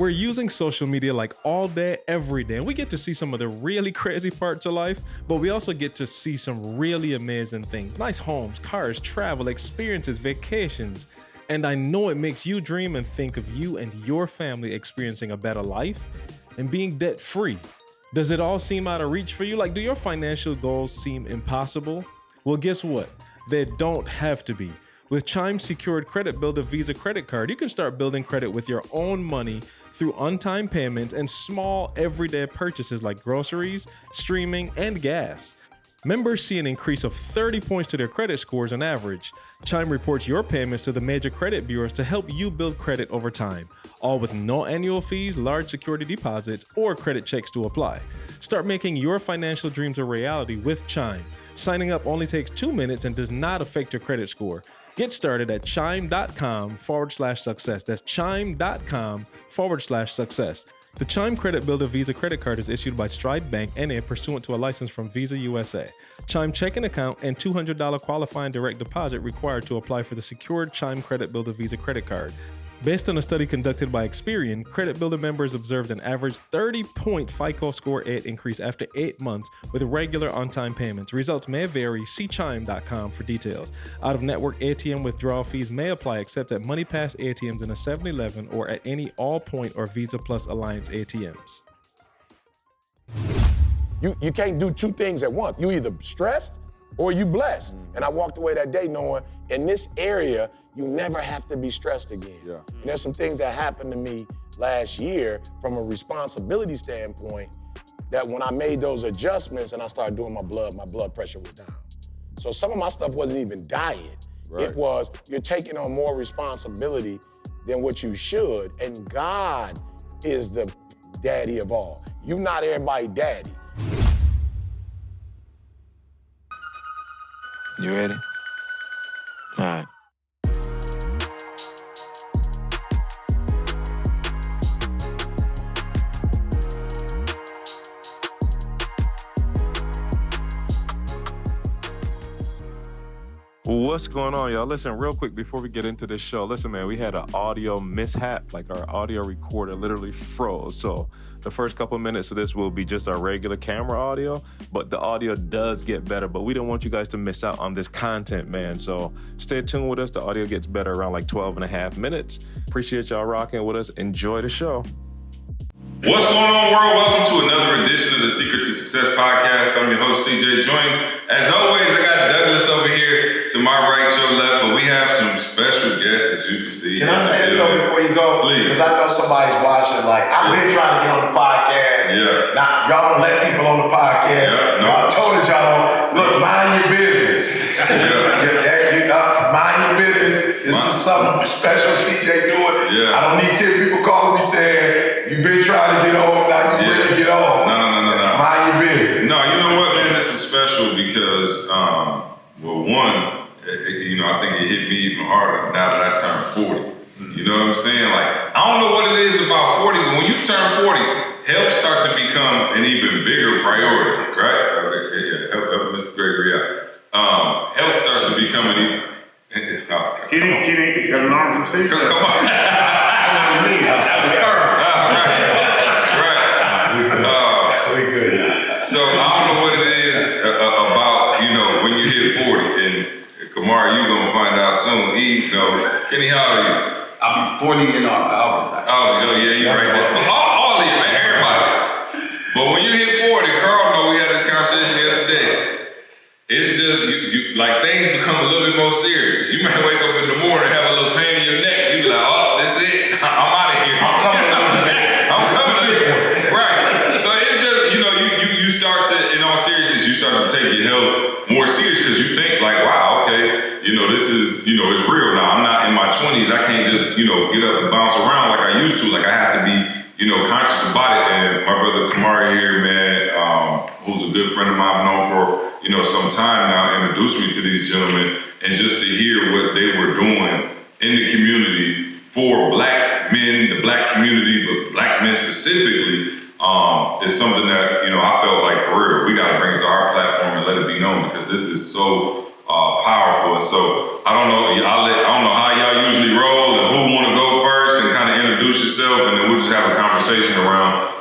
We're using social media like all day, every day, and we get to see some of the really crazy parts of life, but we also get to see some really amazing things. Nice homes, cars, travel, experiences, vacations. And I know it makes you dream and think of you and your family experiencing a better life and being debt-free. Does it all seem out of reach for you? Like, do your financial goals seem impossible? Well, guess what? They don't have to be. With Chime's secured credit builder Visa credit card, you can start building credit with your own money through on-time payments and small everyday purchases like groceries, streaming, and gas. Members see an increase of 30 points to their credit scores on average. Chime reports your payments to the major credit bureaus to help you build credit over time, all with no annual fees, large security deposits, or credit checks to apply. Start making your financial dreams a reality with Chime. Signing up only takes 2 minutes and does not affect your credit score. Get started at chime.com/success. That's chime.com/success. The Chime Credit Builder Visa credit card is issued by Stride Bank, N.A., pursuant to a license from Visa USA. Chime checking account and $200 qualifying direct deposit required to apply for the secured Chime Credit Builder Visa credit card. Based on a study conducted by Experian, Credit Builder members observed an average 30-point FICO Score 8 increase after 8 months with regular on-time payments. Results may vary. See chime.com for details. Out-of-network ATM withdrawal fees may apply except at MoneyPass ATMs in a 7-Eleven or at any Allpoint or Visa Plus Alliance ATMs. You can't do two things at once. You either stressed or you blessed. And I walked away that day knowing in this area, you never have to be stressed again. Yeah. And there's some things that happened to me last year from a responsibility standpoint that when I made those adjustments and I started doing my blood pressure was down. So some of my stuff wasn't even diet. Right. It was, you're taking on more responsibility than what you should, and God is the daddy of all. You're not everybody's daddy. You ready? All right. What's going on, y'all? Listen, real quick before we get into this show. Listen, man, we had an audio mishap. Like, our audio recorder literally froze. So the first couple minutes of this will be just our regular camera audio, but the audio does get better. But we don't want you guys to miss out on this content, man. So stay tuned with us. The audio gets better around like 12 and a half minutes. Appreciate y'all rocking with us. Enjoy the show. What's going on, world? Welcome to another edition of the Secret to Success podcast. I'm your host, CJ, joined, as always, I got Douglas over here to my right, your left, but we have some special guests, as you can see. Can I say this though before you go? Please. Because I know somebody's watching, like, I've been trying to get on the podcast. Yeah. Now, y'all don't let people on the podcast. Yeah, no. Y'all told us y'all don't, look, mind your business. Mind your business. This is something special CJ doing. Yeah. I don't need 10 people calling me saying, you've been trying to get on, now you ready to get on. No. Mind your business. No, you know what, man? This is special because, well, one, I think it hit me even harder now that I turned 40. You know what I'm saying? Like, I don't know what it is about 40, but when you turn 40, health starts to become an even bigger priority, right? Help Mr. Gregory out. Health starts to become an even... He got an arm from safety. Come on. I know what you mean. We good. So I don't know what it is about, when you hit 40, and Kamara, you gonna find out soon. Kenny, how old are you? I'll be 40 in August. Oh, yeah, you're right there. All of you, man, everybody. But when you hit 40, Carl, we had this conversation the other day. It's just, you like, things become a little bit more serious. You might wake up in the morning and have a little pain in your neck. You be like, oh, that's it. I'm out of here. I'm coming up here. Right. So it's just, you start to, in all seriousness, you start to take your health more serious because you think like, wow, okay, this is, it's real now. I'm not in my 20s. I can't just, get up and bounce around like I used to. Like, I have to be, conscious about it. And my brother Kamari here, man, who's a good friend of mine, I've known for, some time now, introduced me to these gentlemen, and just to hear what they were doing in the community for black men, the black community, but black men specifically, is something that, I felt like, for real, we got to bring it to our platform and let it be known, because this is so powerful. And so, I don't know how y'all usually roll and who want to go first and kind of introduce introduce yourself, and then we'll just have a conversation around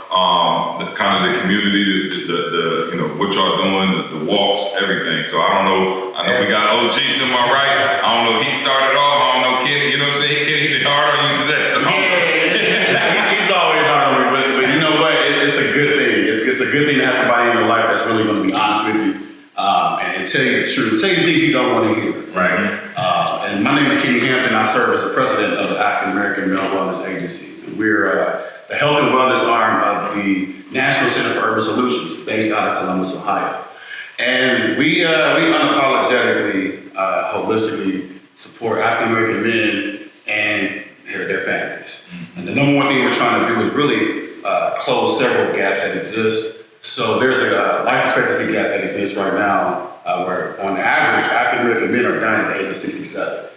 the kind of the community, the you know, what y'all doing, the walks, everything. So I don't know. I know we got OG to my right. I don't know if he started off. I don't know Kenny. You know what I'm saying? Kenny, he been hard on you today. So He's always hard on me, but you know what? It's a good thing. It's a good thing to have somebody in your life that's really going to be honest with you and tell you the truth, tell you the things you don't want to hear, right? And my name is Kenny Hampton. I serve as the president of the African American Male Wellness Agency. We're the health and wellness arm of the National Center for Urban Solutions, based out of Columbus, Ohio. And we unapologetically, holistically support African American men and their families. And the number one thing we're trying to do is really close several gaps that exist. So there's a life expectancy gap that exists right now, where on average, African American men are dying at the age of 67.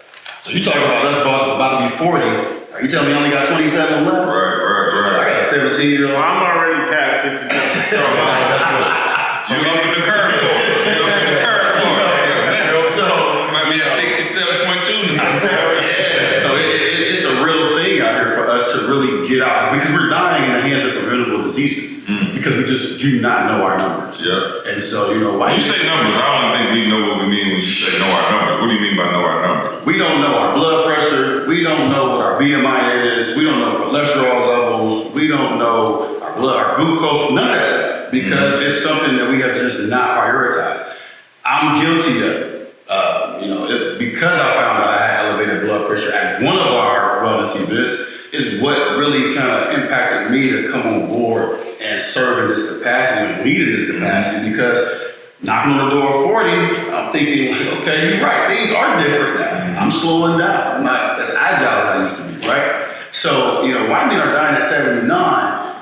So you talk about us about to be 40. Are you telling me I only got 27 left? right. I got a 17-year-old. Well, I'm already past 67, so that's good. You up in the curve for it. You up in the curve for it. You know what I'm saying? So, Might be at 67.2 now. yeah, so it's a real thing out here for us to really get out, because we're dying in the hands of preventable diseases because we just do not know our numbers. Yeah. And so, you know, why When you say numbers, I don't think we know what we mean when you say know our numbers. What do you mean by know our numbers? we don't know our blood pressure, we don't know what our BMI is, we don't know cholesterol levels, we don't know our glucose, none of that stuff, because it's something that we have just not prioritized. I'm guilty of it. Because I found out I had elevated blood pressure at one of our wellness events, is what really kind of impacted me to come on board and serve in this capacity and lead in this capacity, because knocking on the door of 40, I'm thinking, okay, you're right, things are different now. I'm slowing down. I'm not as agile as I used to be, right? So, white men are dying at 79,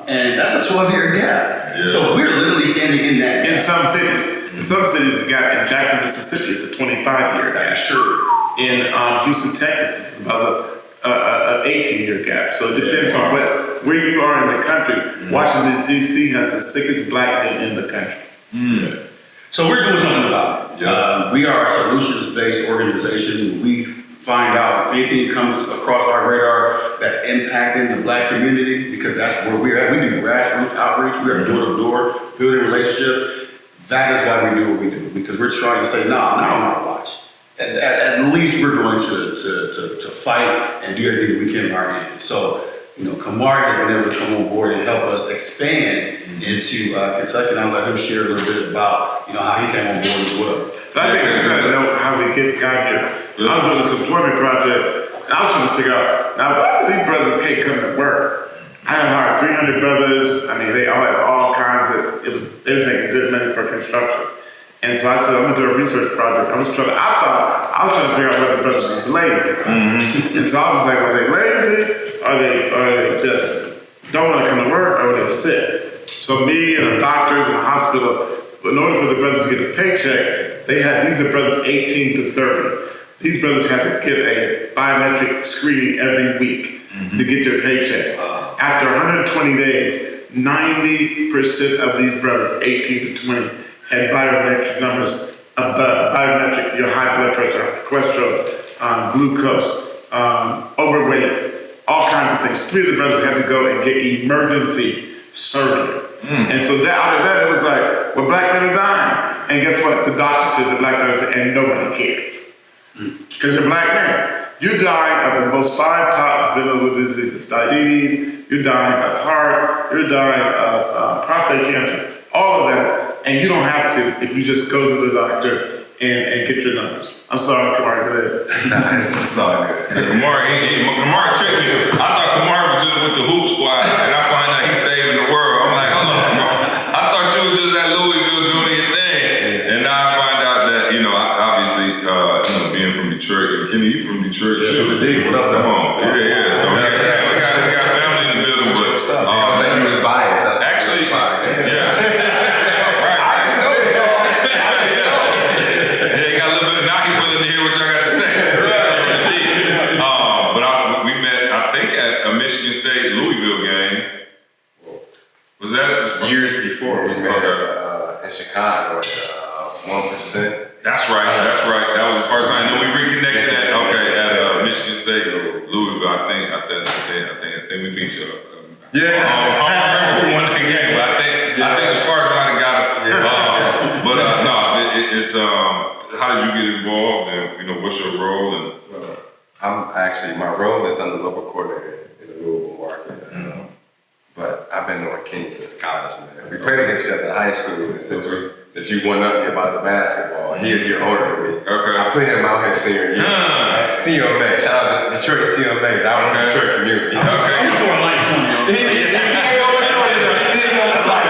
and that's a 12-year gap. Yeah. So we're literally standing in that in gap. some cities. In some cities, you got in Jackson, Mississippi, it's a 25-year gap. Sure. In Houston, Texas, it's about an 18-year gap. So it depends on where you are in the country. Washington, D.C. has the sickest black men in the country. So we're doing something about it. Yeah. We are a solutions-based organization. We find out if anything comes across our radar that's impacting the black community, because that's where we're at. We do grassroots outreach. We are door-to-door, building relationships. That is why we do what we do, because we're trying to say, not on our watch. At least we're going to fight and do everything we can on our end. So, Kamari has been able to come on board and help us expand into Kentucky, and I'll let him share a little bit about, how he came on board as well. But I think we gotta know how we got here. I was doing this employment project, and I was trying to figure out, now why these brothers can't come to work? I had hired 300 brothers. I mean, they all had all kinds of, they was making good money for construction. And so I said, I'm gonna do a research project. I was trying to figure out whether the brothers was lazy. And so I was like, are they lazy? Are they just don't want to come to work, or are they sick? So me and the doctors in the hospital, in order for the brothers to get a paycheck, these are brothers 18 to 30. These brothers had to get a biometric screening every week to get their paycheck. After 120 days, 90% of these brothers, 18 to 20, had biometric numbers above biometric, your high blood pressure, cholesterol, glucose, overweight, all kinds of things. 3 of the brothers had to go and get emergency surgery. And so out of that, it was like, well, black men are dying. And guess what? The doctor said the black men are dying, and nobody cares. Because you're black men. You're dying of the most 5 top preventable diseases: diabetes, you're dying of heart, you're dying of prostate cancer, all of that. And you don't have to if you just go to the doctor and get your numbers. I'm sorry, Kamari, go ahead. It's all good. Kamari tricked me. I thought Kamari was just with the hoop squad, and I find out he's saving the world. I'm like, hold on, bro. I thought you were just at Louisville doing your thing. And now I find out that, obviously, being from Detroit, and Kenny, you from Detroit too. What up, Come on. Yeah. So we got family in the building, but He was biased. That's actually, yeah. years before we met in Chicago at 1%. That's right. That was the first time. And then we reconnected at Michigan State, Louisville. I think we beat you. Yeah. I don't remember who won that game, but I think the Sparks might have got it. But no, it's how did you get involved, and what's your role? And I'm actually, my role is I'm the local coordinator in the Louisville market. But I've been knowing Kenny since college, man. We played against each other in high school, and since you won up me about the basketball, he a year older than me. Okay. I put him out here senior year at CMA. Shout out to Detroit CMA. That was Detroit community. Okay. He's throwing like 20. He ain't always know it, though. He didn't know it's like.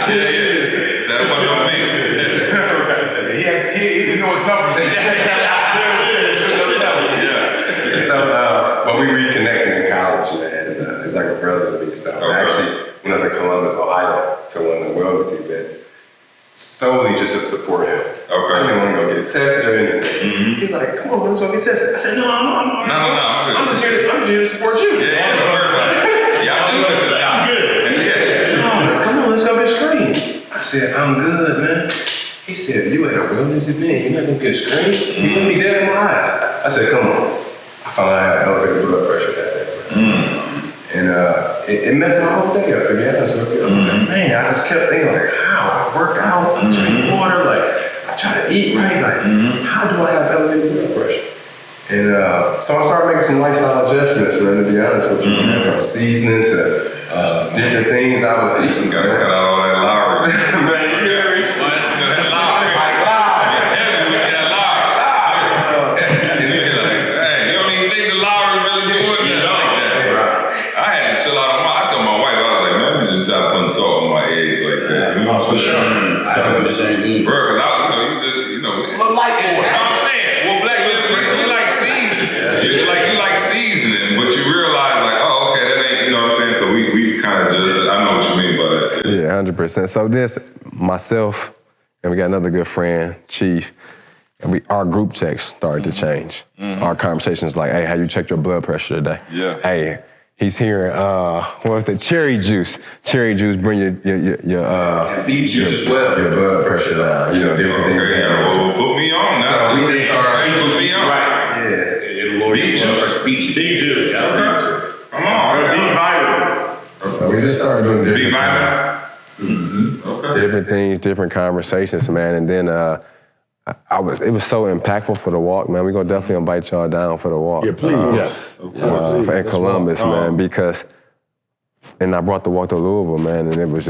Yeah. So that wasn't on me. He didn't know his numbers. So, but we reconnected in college, man. And it's like a brother to me. So I actually went up to Columbus, Ohio, to one of the wellness events, solely just to support him. Okay. I didn't want to go get tested or anything. He's like, "Come on, let's go get tested." I said, "No, I'm just here to support you." Yeah, I'm good. No, come on, let's go get screened. I said, "I'm good, man." He said, "You at a wellness event? You're not gonna get screened?" He looked me dead in my eyes. I said, "Come on." I found out I had elevated blood pressure that day. And it messed my whole day up, to be honest with you. I was like, man, I just kept thinking, like, how? I work out, I drink water, like, I try to eat right, like, how do I have elevated blood pressure? And so I started making some lifestyle adjustments, man, to be honest with you. From seasoning to different things I was eating. Gotta cut out all that Lowry. Man, you hear me? That Lowry. Heavy with that Lowry. And you're like, hey, you don't even think the Lowry's really doing that like that. Right. I had to chill out on I told my wife, I was like, man, let me just stop putting salt on my eggs like that. For sure. I do the same thing. Bro, because that's what I'm saying. Well, black, we like seasoning. You like seasoning, but you realize like, oh, okay, that ain't, you know what I'm saying? So we kind of just, I know what you mean by that. Yeah, 100%. So this, myself, and we got another good friend, Chief, and our group checks started to change. Our conversations like, hey, how you checked your blood pressure today? Yeah. Hey, he's hearing, what was the cherry juice? Cherry juice bring your beet juice as well. Your blood pressure down. You know, different things. Okay, yeah, well, put me on now. So we just started. Put me on. Right. Yeah. Beet juice. Come on. So we just started doing B different vitamins. Okay. different things, different conversations, man. And then it was so impactful for the walk, man. We're gonna definitely invite y'all down for the walk. Yeah, please. Yes. In Columbus, man, because and I brought the walk to Louisville, man, and it was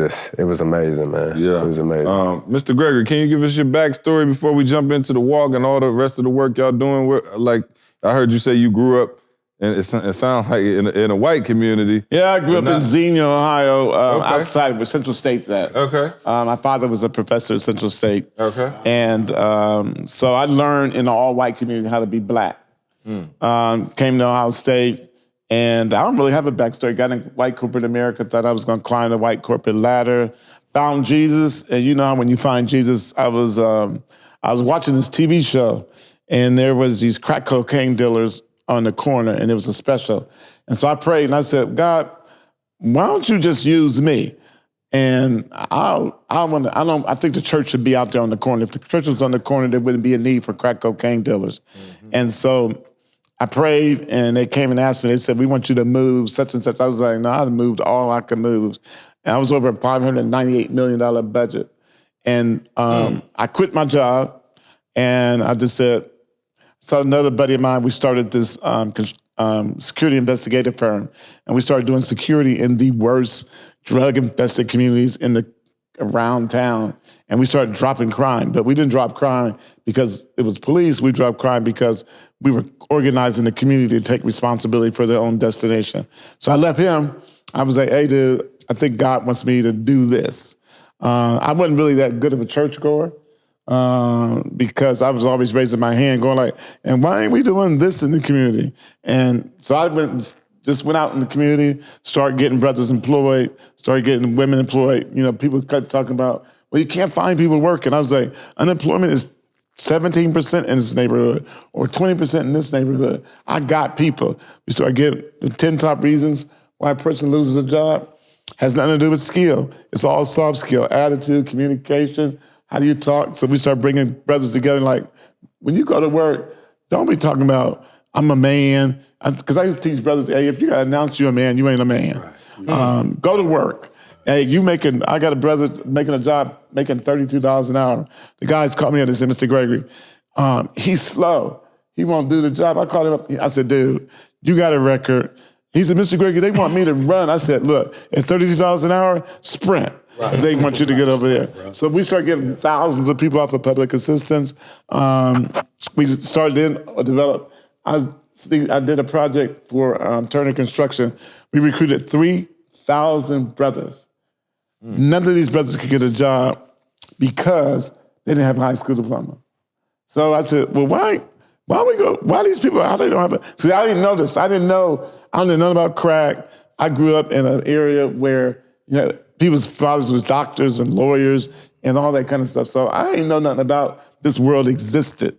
amazing, man. Yeah. It was amazing. Mr. Gregory, can you give us your backstory before we jump into the walk and all the rest of the work y'all doing? Like, I heard you say you grew up, and it sounds like in a white community. Yeah, I grew up in Xenia, Ohio, Okay. outside where Central State's at. Okay. My father was a professor at Central State. Okay. And so I learned in an all-white community how to be black. Came to Ohio State, and I don't really have a backstory. Got in white corporate America, thought I was going to climb the white corporate ladder. Found Jesus, and you know how when you find Jesus, I was watching this TV show, and there was these crack cocaine dealers on the corner, and it was a special. And so I prayed, and I said, God, why don't you just use me? And I think the church should be out there on the corner. If the church was on the corner, there wouldn't be a need for crack cocaine dealers. And so I prayed, and they came and asked me. They said, we want you to move such and such. I was like, no, I moved all I could move. And I was over a $598 million budget. And I quit my job, and I just said, so another buddy of mine, we started this security investigative firm, and we started doing security in the worst drug-infested communities around town, and we started dropping crime. But we didn't drop crime because it was police. We dropped crime because we were organizing the community to take responsibility for their own destination. So I left him. I was like, hey, dude, I think God wants me to do this. I wasn't really that good of a churchgoer. Because I was always raising my hand going like, and why ain't we doing this in the community? And so I went out in the community, started getting brothers employed, started getting women employed. You know, people kept talking about, well, you can't find people working. I was like, unemployment is 17% in this neighborhood or 20% in this neighborhood. I got people. We started getting the 10 top reasons why a person loses a job. Has nothing to do with skill. It's all soft skill, attitude, communication, How do you talk? So we start bringing brothers together. Like, when you go to work, don't be talking about, I'm a man. Because I used to teach brothers, hey, if you got to announce you're a man, you ain't a man. Right. Go to work. Hey, I got a brother making a job, making $32 an hour. The guys called me up and said, Mr. Gregory, he's slow. He won't do the job. I called him up. I said, dude, you got a record. He said, Mr. Gregory, they want me to run. I said, look, at $32 an hour, sprint. Right. They want you to get over there. Right. So we started getting thousands of people off of public assistance. We started to develop. I did a project for Turner Construction. We recruited 3,000 brothers. None of these brothers could get a job because they didn't have a high school diploma. So I said, well, why these people, how they don't have it? See, I didn't know this. I didn't know nothing about crack. I grew up in an area where, people's fathers was doctors and lawyers and all that kind of stuff. So I didn't know nothing about this world existed.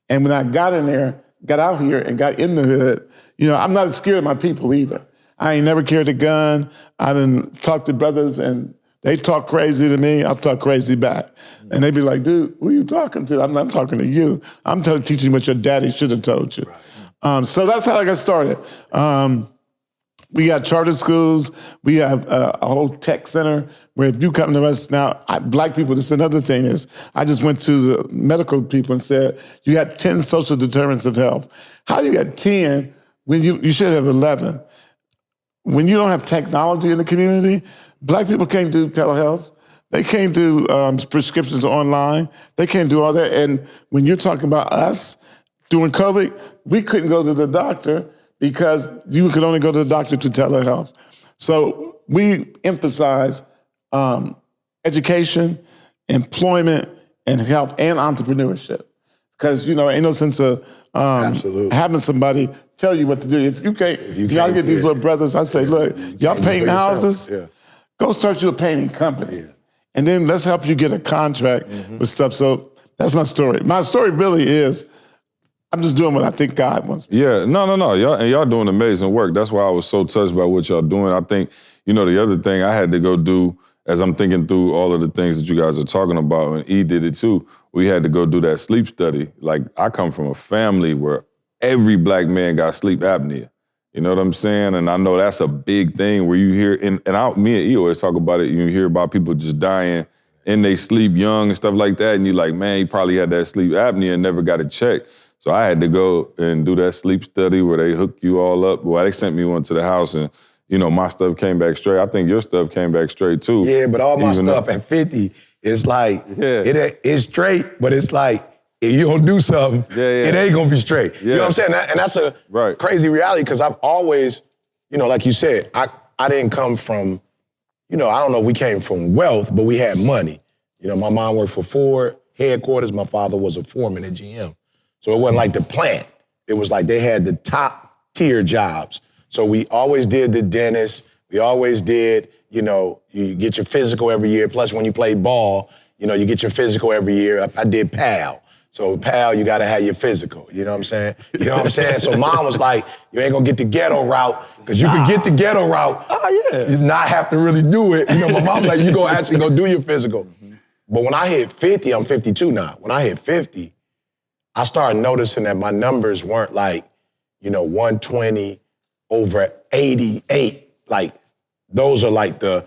And when I got out here and got in the hood, I'm not scared of my people either. I ain't never carried a gun. I didn't talk to brothers and they talk crazy to me, I'll talk crazy back. And they be like, dude, who are you talking to? I'm talking to you. I'm teaching you what your daddy should have told you. So that's how I got started. We got charter schools. We have a whole tech center where if you come to us now, black people, this is another thing is, I just went to the medical people and said, you got 10 social determinants of health. How you got 10 when you should have 11? When you don't have technology in the community, black people can't do telehealth. They can't do prescriptions online. They can't do all that. And when you're talking about us during COVID, we couldn't go to the doctor because you could only go to the doctor to telehealth. So we emphasize education, employment, and health, and entrepreneurship. Because, ain't no sense of having somebody tell you what to do. If you can't, I get these little brothers, I say, look, y'all painting houses? Yeah. Go start you a painting company. Yeah. And then let's help you get a contract with stuff. So that's my story. My story really is, I'm just doing what I think God wants me. Yeah, no. Y'all doing amazing work. That's why I was so touched by what y'all doing. I think, the other thing I had to go do, as I'm thinking through all of the things that you guys are talking about, and E did it too, we had to go do that sleep study. Like, I come from a family where every black man got sleep apnea. You know what I'm saying? And I know that's a big thing where you hear, me and E always talk about it, you hear about people just dying in they sleep young and stuff like that, and you're like, man, he probably had that sleep apnea and never got it checked. So I had to go and do that sleep study where they hook you all up. Well, they sent me one to the house and, my stuff came back straight. I think your stuff came back straight too. Yeah, but all my stuff at 50, it's like, it's straight, but it's like, if you don't do something, it ain't gonna be straight. Yeah. You know what I'm saying? And that's a crazy reality, because I've always, like you said, I didn't come from, I don't know, we came from wealth, but we had money. My mom worked for Ford headquarters. My father was a foreman at GM. So it wasn't like the plant. It was like they had the top tier jobs. So we always did the dentist. We always did, you get your physical every year. Plus when you play ball, you get your physical every year. I did PAL. So PAL, you gotta have your physical. You know what I'm saying? So mom was like, you ain't gonna get the ghetto route, because you could get the ghetto route, you not have to really do it. My mom was like, you gonna actually go do your physical. But when I hit 50, I'm 52 now. When I hit 50, I started noticing that my numbers weren't like, 120 over 88. Like, those are like the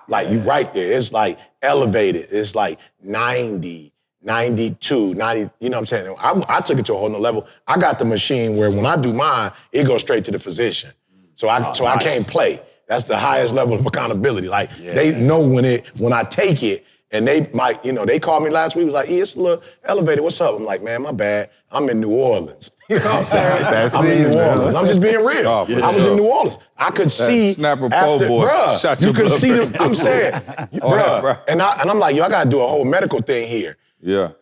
like you right there. It's like elevated. It's like 90, 92, 90, you know what I'm saying? I took it to a whole nother level. I got the machine where when I do mine, it goes straight to the physician. So I can't play. That's the highest level of accountability. Like, they know when I take it, and they might, they called me last week, was like, it's a little elevated, what's up? I'm like, man, my bad, I'm in New Orleans. You know what I'm saying? I'm in New Orleans. I'm just being real. I was in New Orleans. I could see Snapper Pole boy. Bruh, you could see them, I'm saying, bruh. And I'm like, I gotta do a whole medical thing here. Yeah.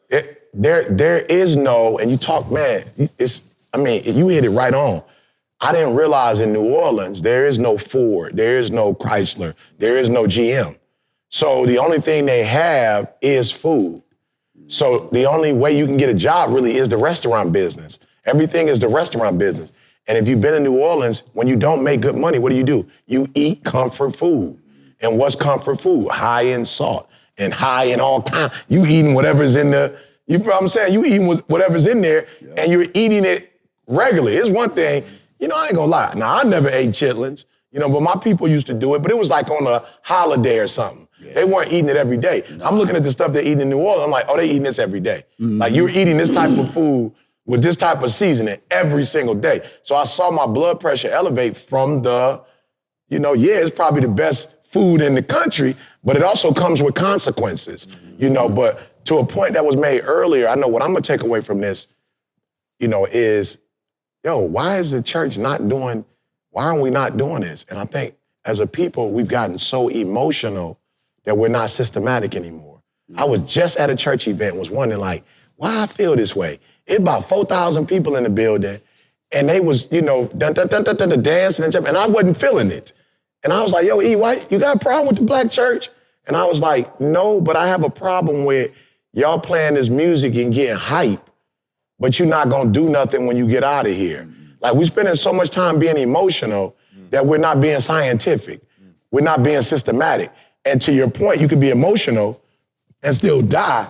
There is no, and you talk, man, you hit it right on. I didn't realize in New Orleans, there is no Ford, there is no Chrysler, there is no GM. So the only thing they have is food. So the only way you can get a job really is the restaurant business. Everything is the restaurant business. And if you've been in New Orleans, when you don't make good money, what do? You eat comfort food. And what's comfort food? High in salt. and high and all kind. You eating whatever's in the, you feel what I'm saying? You eating whatever's in there and you're eating it regularly. It's one thing, you know, I ain't gonna lie. Now, I never ate chitlins, you know, but my people used to do it, but it was like on a holiday or something. Yeah. They weren't eating it every day. No. I'm looking at the stuff they're eating in New Orleans. I'm like, oh, they eating this every day. Mm-hmm. Like you're eating this type of food with this type of seasoning every single day. So I saw my blood pressure elevate from the, you know, yeah, it's probably the best food in the country, but it also comes with consequences, you know, but to a point that was made earlier, I know what I'm gonna take away from this, you know, is, yo, why is the church not doing, why aren't we not doing this? And I think as a people, we've gotten so emotional that we're not systematic anymore. I was just at a church event, was wondering like, why I feel this way? It about 4,000 people in the building, and they was, you know, dancing and jumping, and I wasn't feeling it. And I was like, yo, E, why, you got a problem with the black church? And I was like, no, but I have a problem with y'all playing this music and getting hype, but you're not gonna do nothing when you get out of here. Like, we're spending so much time being emotional that we're not being scientific. We're not being systematic. And to your point, you could be emotional and still die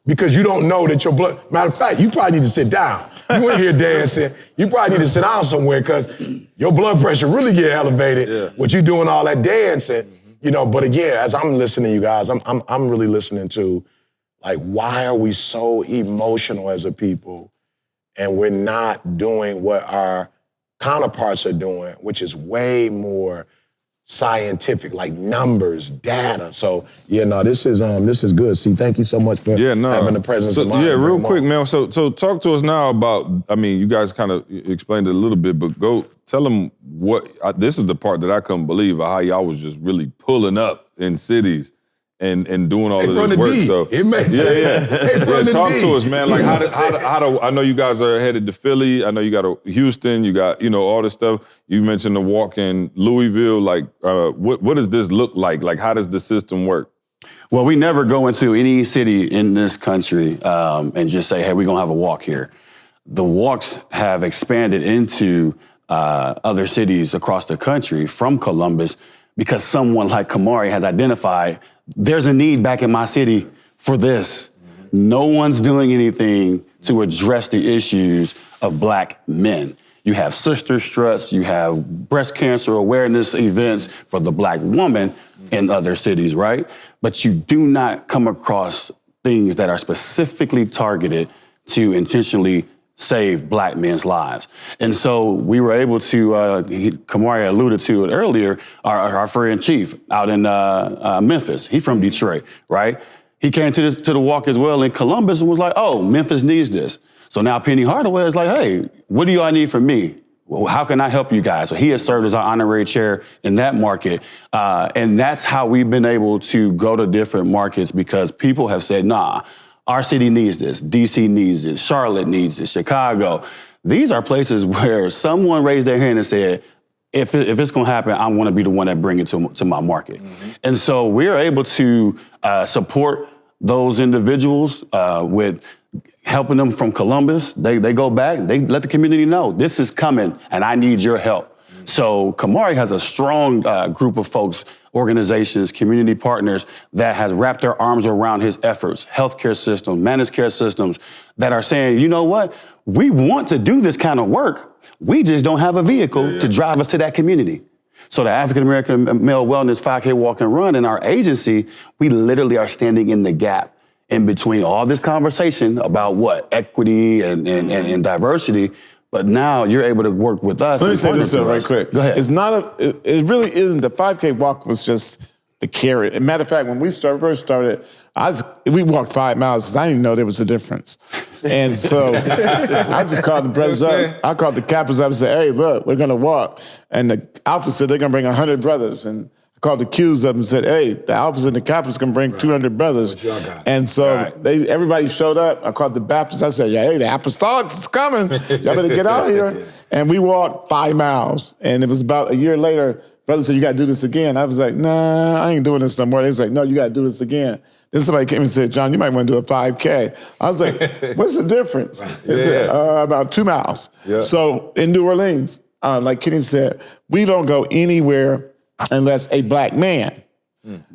because you don't know that your blood, matter of fact, you probably need to sit down. You in here dancing, you probably need to sit down somewhere because your blood pressure really get elevated with you doing all that dancing, you know. But again, as I'm listening to you guys, I'm really listening to, like, why are we so emotional as a people and we're not doing what our counterparts are doing, which is way more scientific, like numbers, data. So yeah, no, this is good. See, thank you so much for having the presence of mind. Yeah, real quick, man. So talk to us now about, I mean, you guys kind of explained it a little bit, but go tell them what, this is the part that I couldn't believe, how y'all was just really pulling up in cities and doing all of this work. So it makes sense. Talk to us, man. Like how do I know you guys are headed to Philly. I know you got Houston. You got, you know, all this stuff. You mentioned the walk in Louisville. Like, what does this look like? Like, how does the system work? Well, we never go into any city in this country and just say, hey, we're gonna have a walk here. The walks have expanded into other cities across the country from Columbus because someone like Kamari has identified there's a need back in my city for this. No one's doing anything to address the issues of black men. You have sister struts, you have breast cancer awareness events for the black woman in other cities, right? But you do not come across things that are specifically targeted to intentionally save black men's lives. And so we were able to, Kamari alluded to it earlier, our friend Chief out in Memphis. He's from Detroit, right? He came to the walk as well in Columbus and was like, oh, Memphis needs this. So now Penny Hardaway is like, hey, what do y'all need from me? Well, how can I help you guys? So he has served as our honorary chair in that market. And that's how we've been able to go to different markets because people have said, nah, our city needs this, DC needs this, Charlotte needs this, Chicago. These are places where someone raised their hand and said, if it's gonna happen, I wanna be the one that bring it to my market. Mm-hmm. And so we're able to support those individuals with helping them from Columbus. They go back, they let the community know, this is coming and I need your help. Mm-hmm. So Kamari has a strong group of folks, organizations, community partners that has wrapped their arms around his efforts, healthcare systems, managed care systems that are saying, you know what, we want to do this kind of work. We just don't have a vehicle to drive us to that community. So the African American Male Wellness 5K Walk and Run in our agency, we literally are standing in the gap in between all this conversation about what, equity and diversity. But now you're able to work with us. Let me say this right quick. Go ahead. It's not it really isn't. The 5K walk was just the carrot. As a matter of fact, when we first started, we walked 5 miles because I didn't know there was a difference. And so I just called the brothers up. I called the captains up and said, hey, look, we're going to walk. And the Alpha said they're going to bring 100 brothers. And I called the Qs up and said, hey, the Alphas and the Kappas can bring 200 brothers. And so everybody showed up. I called the Baptists. I said, hey, the Apostolics is coming. Y'all better get out here. And we walked 5 miles. And it was about a year later, brother said, you got to do this again. I was like, nah, I ain't doing this no more. They was like, no, you got to do this again. Then somebody came and said, John, you might want to do a 5K. I was like, what's the difference? They said, about 2 miles. Yeah. So in New Orleans, like Kenny said, we don't go anywhere unless a black man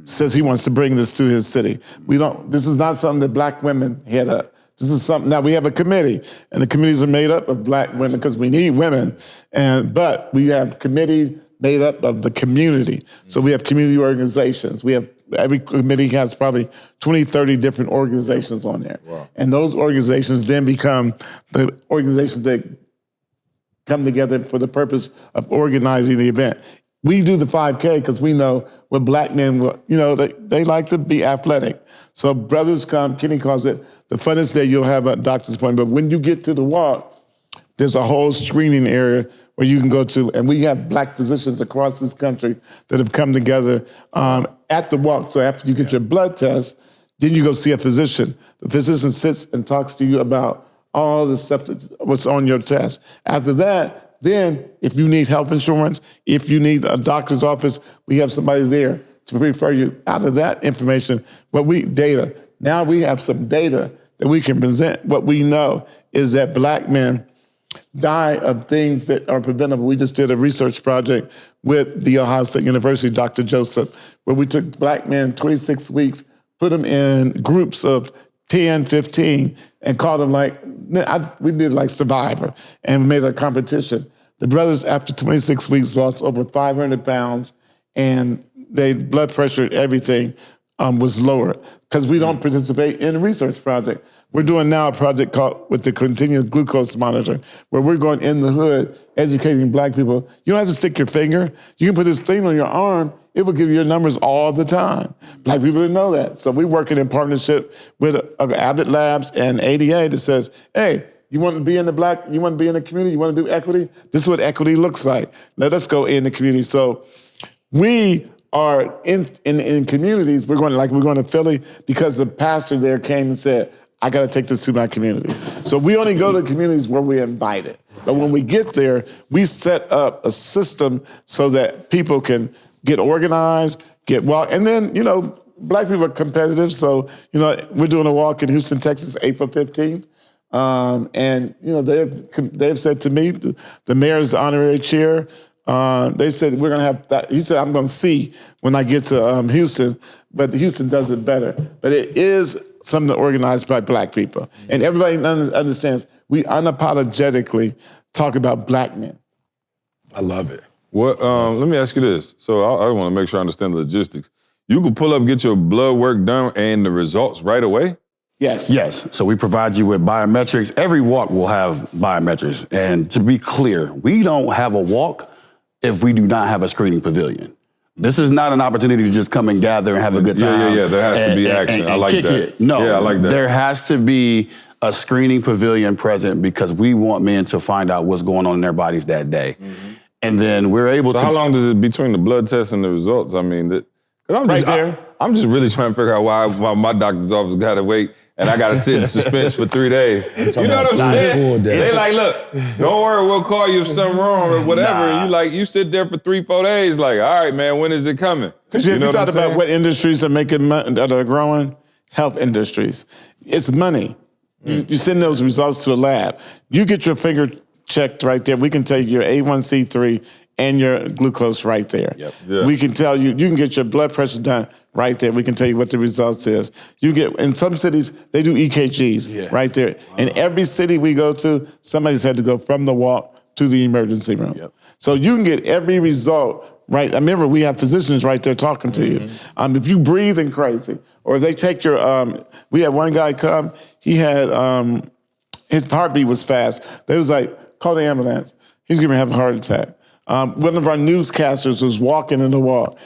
Says he wants to bring this to his city. This is not something that black women head up. This is something, now we have a committee, and the committees are made up of black women because we need women, but we have committees made up of the community. So we have community organizations. Every committee has probably 20, 30 different organizations on there. Wow. And those organizations then become the organizations that come together for the purpose of organizing the event. We do the 5K because we know what black men, they like to be athletic. So brothers come, Kenny calls it, the funnest day you'll have a doctor's appointment. But when you get to the walk, there's a whole screening area where you can go to, and we have black physicians across this country that have come together at the walk. So after you get your blood test, then you go see a physician. The physician sits and talks to you about all the stuff what's on your test. After that, then if you need health insurance, if you need a doctor's office, we have somebody there to refer you out of that information. Data. Now we have some data that we can present. What we know is that black men die of things that are preventable. We just did a research project with the Ohio State University, Dr. Joseph, where we took black men 26 weeks, put them in groups of 10, 15, and called them we did like Survivor, and made a competition. The brothers, after 26 weeks, lost over 500 pounds, and their blood pressure, everything was lower, because we don't participate in a research project. We're doing now a project called with the continuous glucose monitor, where we're going in the hood, educating black people. You don't have to stick your finger. You can put this thing on your arm. It will give you your numbers all the time. Black people didn't know that. So we're working in partnership with Abbott Labs and ADA that says, hey, you want to be in the community, you want to do equity? This is what equity looks like. Let us go in the community. So we are in communities. We're going to Philly because the pastor there came and said, I got to take this to my community. So we only go to communities where we're invited. But when we get there, we set up a system so that people can get organized, and then, black people are competitive. So, we're doing a walk in Houston, Texas, April 15th. And they've said to me, the mayor's honorary chair, they said we're going to have that. He said, I'm going to see when I get to Houston, but Houston does it better. But it is something organized by black people. And everybody understands we unapologetically talk about black men. I love it. What? Let me ask you this. So I want to make sure I understand the logistics. You can pull up, get your blood work done, and the results right away? Yes. Yes. So we provide you with biometrics. Every walk will have biometrics. And to be clear, we don't have a walk if we do not have a screening pavilion. This is not an opportunity to just come and gather and have a good time. Yeah. There has to be action. I like that. No, I like that. There has to be a screening pavilion present because we want men to find out what's going on in their bodies that day. Mm-hmm. And then we're able to... So how long does it between the blood test and the results? I mean, I'm just really trying to figure out why my doctor's office got to wait and I got to sit in suspense for 3 days. You know what I'm saying? They like, look, don't worry, we'll call you if something wrong or whatever. And you sit there for 3-4 days like, all right, man, when is it coming? Because you thought about what industries are making money, that are growing? Health industries. It's money. You send those results to a lab. You get your finger checked right there. We can tell you your A1C3 and your glucose right there. Yep. Yeah. We can tell you can get your blood pressure done right there. We can tell you what the results is. In some cities, they do EKGs right there. In every city we go to, somebody's had to go from the walk to the emergency room. Yep. So you can get every result right. I remember we have physicians right there talking to you. If you breathing crazy, or if they take your, we had one guy come, he had, his heartbeat was fast. They was like, call the ambulance. He's going to have a heart attack. One of our newscasters was walking in the walk.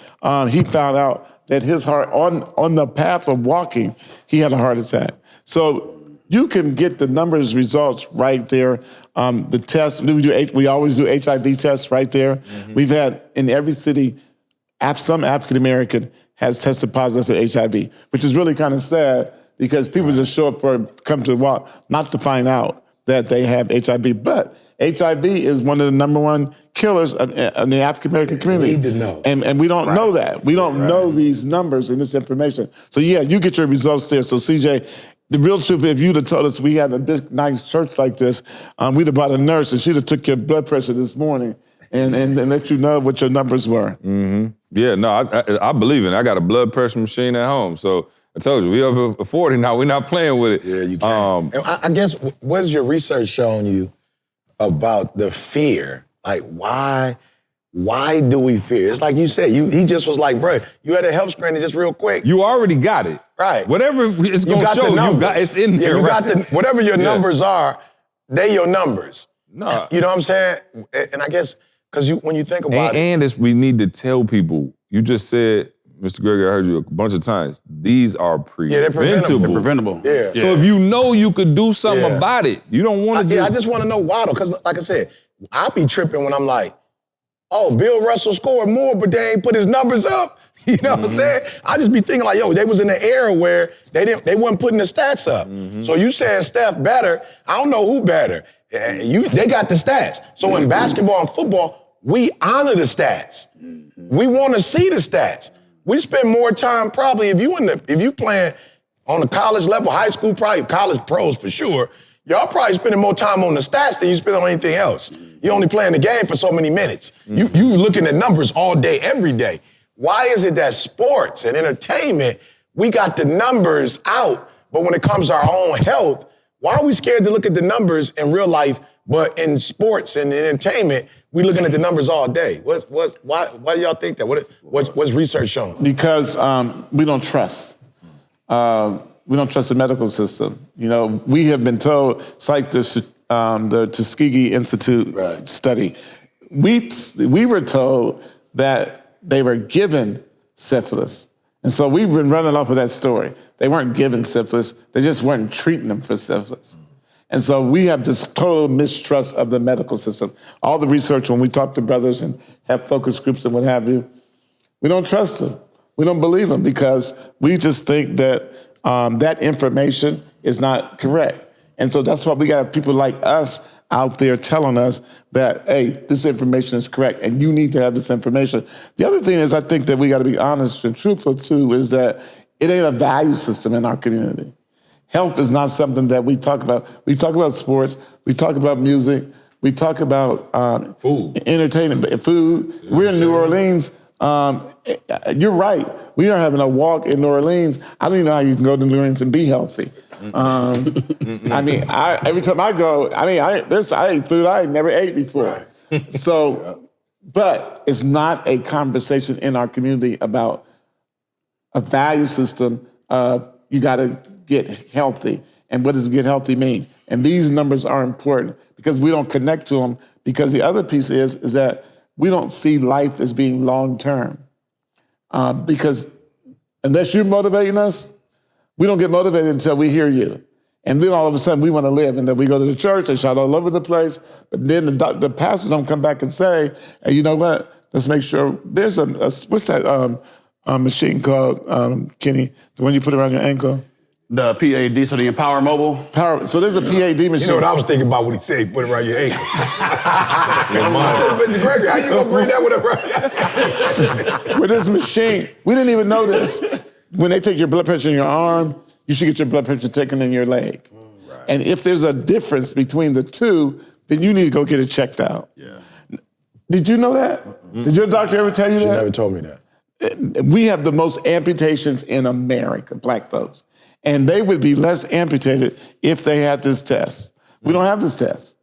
He found out that his heart, on the path of walking, he had a heart attack. So you can get the numbers results right there. The tests, we always do HIV tests right there. Mm-hmm. We've had, in every city, some African-American has tested positive for HIV, which is really kind of sad because people just show up come to the walk, not to find out that they have HIV. But HIV is one of the number one killers in the African-American community. We need to know. And we don't know that. We don't know these numbers and this information. So yeah, you get your results there. So CJ, the real truth, if you'd have told us we had a big, nice church like this, we'd have brought a nurse and she'd have took your blood pressure this morning and let you know what your numbers were. Mm-hmm. Yeah, no, I believe in it. I got a blood pressure machine at home, so I told you, we over 40 now. We're not playing with it. Yeah, you can. And I guess, what's your research showing you about the fear? Like, why do we fear? It's like you said, he just was like, bro, you had a health screening just real quick. You already got it. Right. Whatever it's going to show, it's in there. Yeah, you right? got whatever your numbers are, they your numbers. No. You know what I'm saying? And I guess, because when you think about it. And we need to tell people, you just said, Mr. Gregory, I heard you a bunch of times, these are preventable. They're preventable. Yeah. So if you know you could do something about it, you don't want to do it. Yeah, I just want to know why, though, because like I said, I be tripping when I'm like, oh, Bill Russell scored more, but they ain't put his numbers up. You know what I'm saying? I just be thinking like, yo, they was in an era where they wasn't putting the stats up. So you saying Steph better, I don't know who better. They got the stats. So in basketball and football, we honor the stats. We want to see the stats. We spend more time probably if you playing on the college level, high school, probably college pros for sure, y'all probably spending more time on the stats than you spend on anything else. You only playing the game for so many minutes. You looking at numbers all day, every day. Why is it that sports and entertainment, we got the numbers out, but when it comes to our own health, why are we scared to look at the numbers in real life, but in sports and entertainment, we looking at the numbers all day? Why do y'all think that? What's research showing? Because we don't trust. We don't trust the medical system. You know, we have been told, it's like the Tuskegee Institute study. We were told that they were given syphilis. And so we've been running off of that story. They weren't given syphilis. They just weren't treating them for syphilis. And so we have this total mistrust of the medical system. All the research, when we talk to brothers and have focus groups and what have you, we don't trust them. We don't believe them because we just think that that information is not correct. And so that's why we got people like us out there telling us that, hey, this information is correct and you need to have this information. The other thing is I think that we got to be honest and truthful too, is that it ain't a value system in our community. Health is not something that we talk about. We talk about sports, we talk about music, we talk about food, entertainment, food. Yeah, we're in New Orleans. You're right. We are having a walk in New Orleans. I don't even know how you can go to New Orleans and be healthy. I mean, every time I go, I ate food I never ate before. Right. So, but it's not a conversation in our community about a value system of you got to get healthy. And what does get healthy mean? And these numbers are important because we don't connect to them. Because the other piece is that we don't see life as being long-term. Because unless you're motivating us, we don't get motivated until we hear you. And then all of a sudden we want to live. And then we go to the church, they shout all over the place. But then the pastors don't come back and say, hey, you know what? Let's make sure there's what's that machine called, Kenny? The one you put around your ankle? The PAD, so the Empower Mobile? So there's a PAD machine. You know what I was thinking about when he said put it around your ankle. I said, Mr. Gregory, how you gonna bring that with a With this machine, we didn't even know this. When they take your blood pressure in your arm, you should get your blood pressure taken in your leg. Right. And if there's a difference between the two, then you need to go get it checked out. Yeah. Did you know that? Mm-hmm. Did your doctor ever tell you that? She never told me that. We have the most amputations in America, black folks. And they would be less amputated if they had this test. We don't have this test.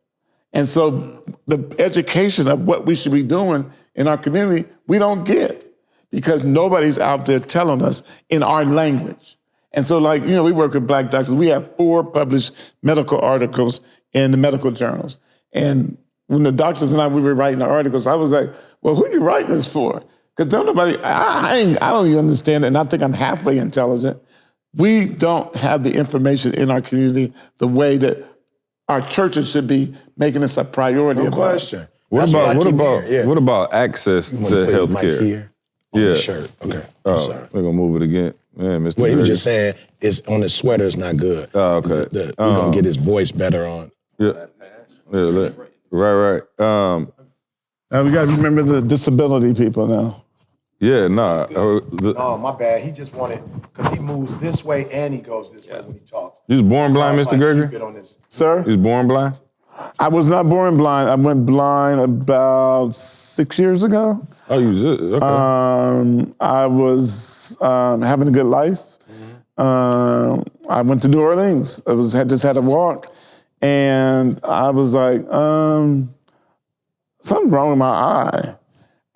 And so the education of what we should be doing in our community, we don't get because nobody's out there telling us in our language. And so we work with black doctors. We have 4 published medical articles in the medical journals. And when the doctors and we were writing the articles, I was like, well, who are you writing this for? Because I don't even understand it, and I think I'm halfway intelligent. We don't have the information in our community the way that our churches should be making this a priority. No question. What about access to healthcare? Yeah. Shirt. Okay. I'm sorry. We're gonna move it again. Man, Mr. Well, he was just saying it's on his sweater. It's not good. Oh, okay. We're gonna get his voice better on. Yeah. Right. We gotta remember the disability people now. Yeah, nah. Oh, my bad. He just wanted, because he moves this way and he goes this way when he talks. You was born blind, Mr. Gregory? Sir? You was born blind? I was not born blind. I went blind about 6 years ago. Oh, you did? Okay. I was having a good life. I went to New Orleans. Just had a walk, and I was like, something wrong with my eye.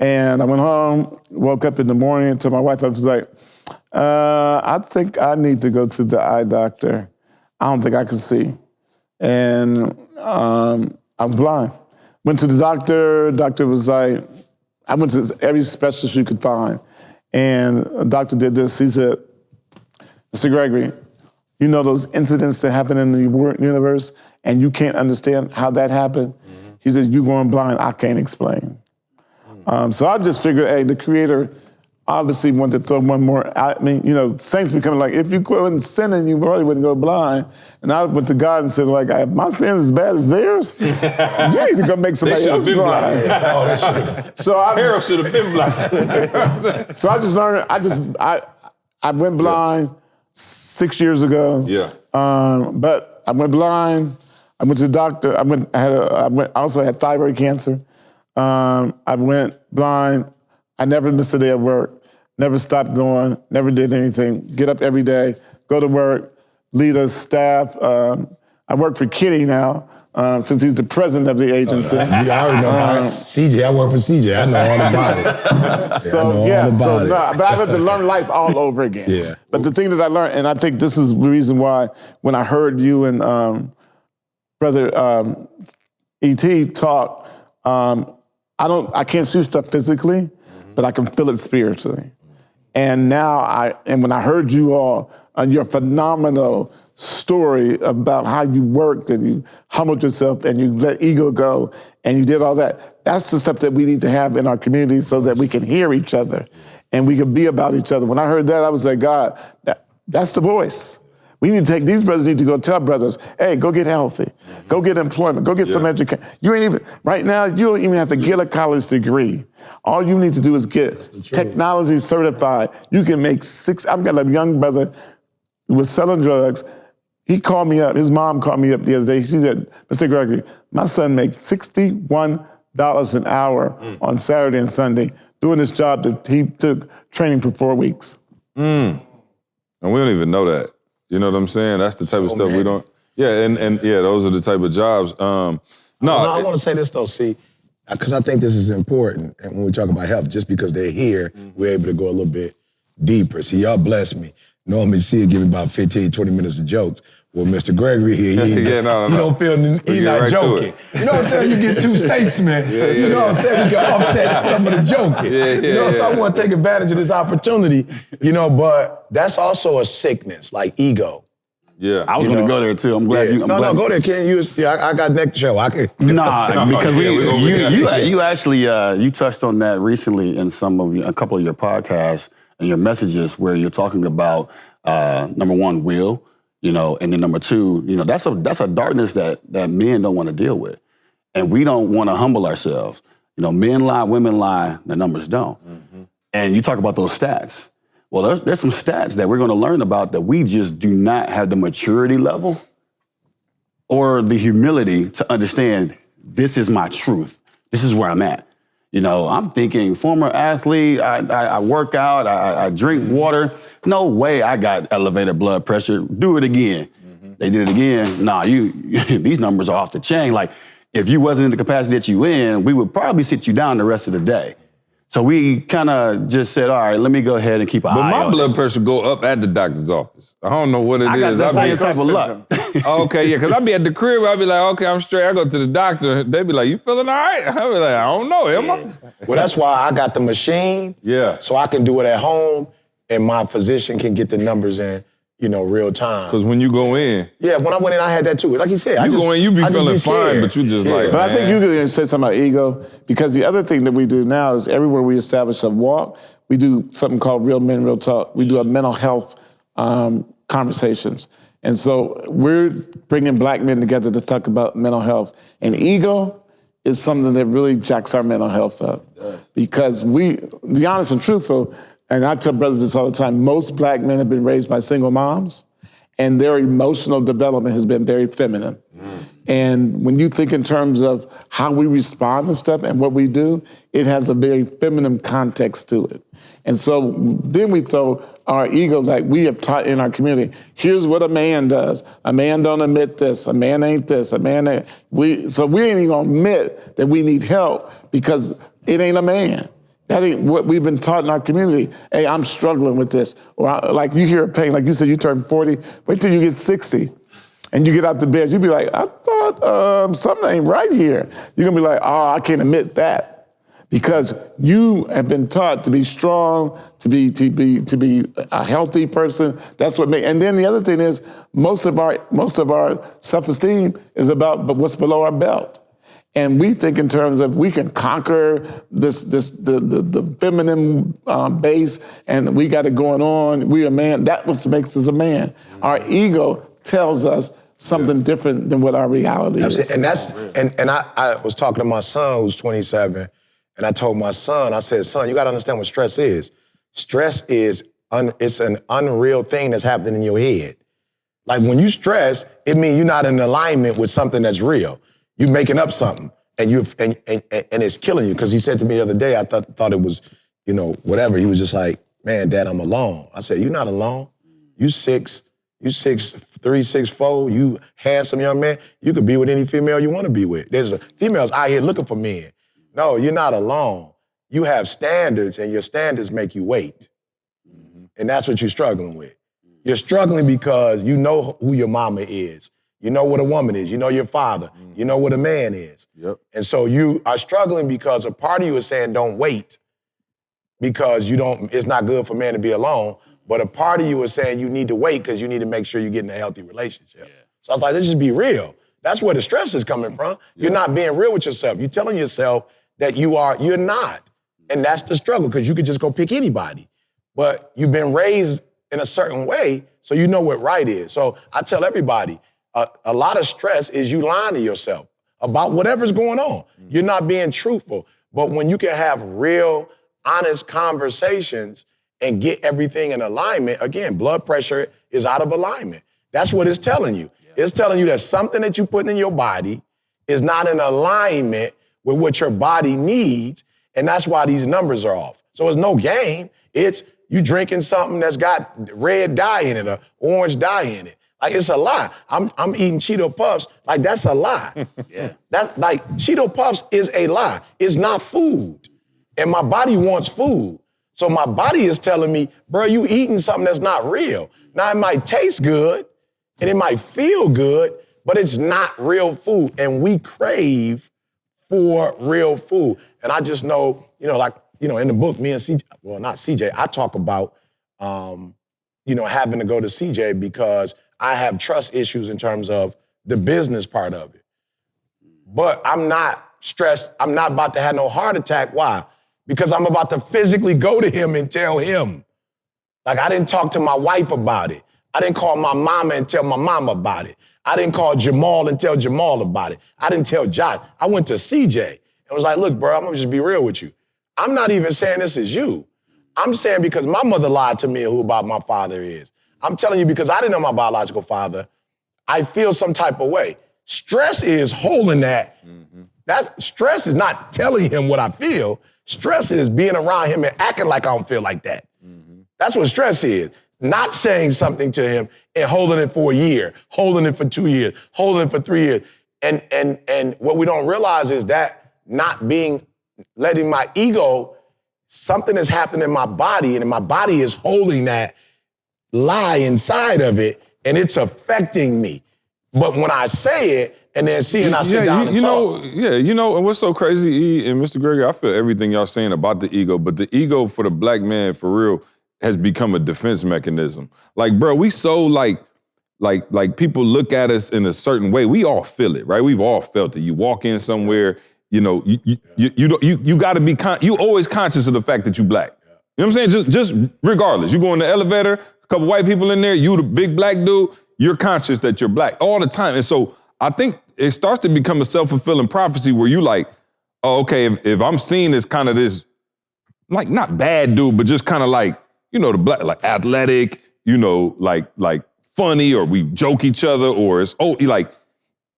And I went home, woke up in the morning, and told my wife, I was like, I think I need to go to the eye doctor. I don't think I can see. And I was blind. Went to the doctor was like, I went to every specialist you could find. And the doctor did this. He said, Mr. Gregory, you know those incidents that happen in the universe and you can't understand how that happened? Mm-hmm. He says, you going blind, I can't explain. So I just figured, hey, the Creator obviously wanted to throw one more. I mean, saints becoming like, if you quit sinning, you probably wouldn't go blind. And I went to God and said, like, my sins as bad as theirs? You need to go make somebody else blind. Harold should have been blind. So I just learned, I went blind 6 years ago. Yeah. But I went blind. I went to the doctor. I also had thyroid cancer. I went blind. I never missed a day of work. Never stopped going. Never did anything. Get up every day. Go to work. Lead a staff. I work for Kitty now, since he's the president of the agency. I already know about it. CJ, I work for CJ. I know all about it. But I had to learn life all over again. Yeah. But the thing that I learned, and I think this is the reason why when I heard you and Brother E.T. talk, I can't see stuff physically, but I can feel it spiritually. And now when I heard you all, your phenomenal story about how you worked and you humbled yourself and you let ego go and you did all that, that's the stuff that we need to have in our community so that we can hear each other and we can be about each other. When I heard that, I was like, God, that's the voice. We need to take, these brothers need to go tell brothers, hey, go get healthy. Go get employment. Go get some education. Right now, you don't even have to get a college degree. All you need to do is get technology certified. You can make I've got a young brother who was selling drugs. He called me up, his mom called me up the other day. She said, Mr. Gregory, my son makes $61 an hour on Saturday and Sunday doing this job that he took training for 4 weeks. And we don't even know that. You know what I'm saying? That's the type of stuff we don't. Yeah, and those are the type of jobs. I want to say this though, see, because I think this is important. And when we talk about health, just because they're here, we're able to go a little bit deeper. See, y'all bless me. Normally, see it give me about 15, 20 minutes of jokes. Well, Mr. Gregory here, he don't feel he's not right joking. You know what I'm saying? You get two statesmen. You know what I'm saying? We can offset some of the joking. So I want to take advantage of this opportunity. But that's also a sickness, like ego. Yeah, I was going to go there too. I'm glad you. No, go there, Ken. I got next show. I can. Because you actually you touched on that recently in a couple of your podcasts and your messages where you're talking about number one, will. And then number two, that's a darkness that men don't want to deal with. And we don't want to humble ourselves. Men lie, women lie, the numbers don't. Mm-hmm. And you talk about those stats. Well, there's some stats that we're going to learn about that we just do not have the maturity level or the humility to understand this is my truth. This is where I'm at. I'm thinking former athlete, I work out, I drink water. No way I got elevated blood pressure. Do it again. Mm-hmm. They did it again. Nah, these numbers are off the chain. Like, if you wasn't in the capacity that you in, we would probably sit you down the rest of the day. So we kind of just said, all right, let me go ahead and keep an eye on it. But my blood pressure go up at the doctor's office. I don't know what it is. I got the same type of luck. Okay, yeah, because I be at the crib, I be like, okay, I'm straight. I go to the doctor. They be like, you feeling all right? I be like, I don't know, am I? Well, that's why I got the machine. Yeah. So I can do it at home, and my physician can get the numbers in, real time. Because when you go in. Yeah, when I went in, I had that too. Like you said, go in, you be feeling fine, but you just like. But I think you could say something about ego, because the other thing that we do now is everywhere we establish a walk, we do something called Real Men, Real Talk. We do a mental health conversations. And so we're bringing black men together to talk about mental health. And ego is something that really jacks our mental health up. Because the honest and truthful, and I tell brothers this all the time, most black men have been raised by single moms, and their emotional development has been very feminine. And when you think in terms of how we respond to stuff and what we do, it has a very feminine context to it. And so then we throw our ego, like we have taught in our community, here's what a man does. A man don't admit this, a man ain't this, a man ain't. So we ain't even gonna admit that we need help because it ain't a man. That ain't what we've been taught in our community. Hey, I'm struggling with this. Or like you hear pain, like you said, you turn 40, wait till you get 60. And you get out the bed, you be like, I thought something ain't right here. You're gonna be like, oh, I can't admit that. Because you have been taught to be strong, to be a healthy person. That's what makes. And then the other thing is, most of our self-esteem is about what's below our belt. And we think in terms of we can conquer the feminine base, and we got it going on. We a man. That what makes us a man. Our ego tells us something different than what our reality is. And I was talking to my son who's 27. And I told my son, I said, son, you gotta understand what stress is. Stress is, it's an unreal thing that's happening in your head. Like when you stress, it means you're not in alignment with something that's real. You're making up something and it's killing you. Cause he said to me the other day, I thought it was, whatever. He was just like, man, Dad, I'm alone. I said, you're not alone. You 6'3", 6'4", you handsome young man. You could be with any female you wanna be with. There's females out here looking for men. No, you're not alone. You have standards, and your standards make you wait. And that's what you're struggling with. You're struggling because you know who your mama is. You know what a woman is. You know your father. You know what a man is. Yep. And so you are struggling because a part of you is saying don't wait because it's not good for men to be alone. But a part of you is saying you need to wait because you need to make sure you get in a healthy relationship. Yeah. So I was like, let's just be real. That's where the stress is coming from. Yeah. You're not being real with yourself. You're telling yourself that you're not. And that's the struggle, because you could just go pick anybody. But you've been raised in a certain way, so you know what right is. So I tell everybody, a lot of stress is you lying to yourself about whatever's going on. You're not being truthful. But when you can have real, honest conversations and get everything in alignment, again, blood pressure is out of alignment. That's what it's telling you. Yeah. It's telling you that something that you put in your body is not in alignment with what your body needs, and that's why these numbers are off. So it's no game. It's you drinking something that's got red dye in it or orange dye in it. Like, it's a lie. I'm eating Cheeto Puffs. Like, that's a lie. Yeah. That's like, Cheeto Puffs is a lie. It's not food. And my body wants food. So my body is telling me, bro, you eating something that's not real. Now, it might taste good and it might feel good, but it's not real food. And we crave for real food. And I just know, in the book, me and CJ, well, not CJ, I talk about, having to go to CJ because I have trust issues in terms of the business part of it. But I'm not stressed. I'm not about to have no heart attack. Why? Because I'm about to physically go to him and tell him. Like, I didn't talk to my wife about it. I didn't call my mama and tell my mama about it. I didn't call Jamal and tell Jamal about it. I didn't tell Josh. I went to CJ and was like, look, bro, I'm gonna just be real with you. I'm not even saying this is you. I'm saying because my mother lied to me who about my father is. I'm telling you because I didn't know my biological father, I feel some type of way. Stress is holding that. Mm-hmm. That stress is not telling him what I feel. Stress is being around him and acting like I don't feel like that. Mm-hmm. That's what stress is. Not saying something to him and holding it for a year, holding it for 2 years, holding it for 3 years. And what we don't realize is that letting my ego, something is happening in my body, and my body is holding that lie inside of it, and it's affecting me. But when I say it, and then I sit down and talk. And what's so crazy, E and Mr. Gregory, I feel everything y'all saying about the ego, but the ego for the black man, for real, has become a defense mechanism. Like, bro, we so like people look at us in a certain way. We all feel it, right? We've all felt it. You walk in somewhere, you gotta be, you always conscious of the fact that you black. You know what I'm saying? Just regardless. You go in the elevator, a couple white people in there, you the big black dude, you're conscious that you're black all the time. And so I think it starts to become a self-fulfilling prophecy where you like, oh, okay, if I'm seen as kind of this, like not bad dude, but just kind of like, the black, like athletic, like funny, or we joke each other, or it's,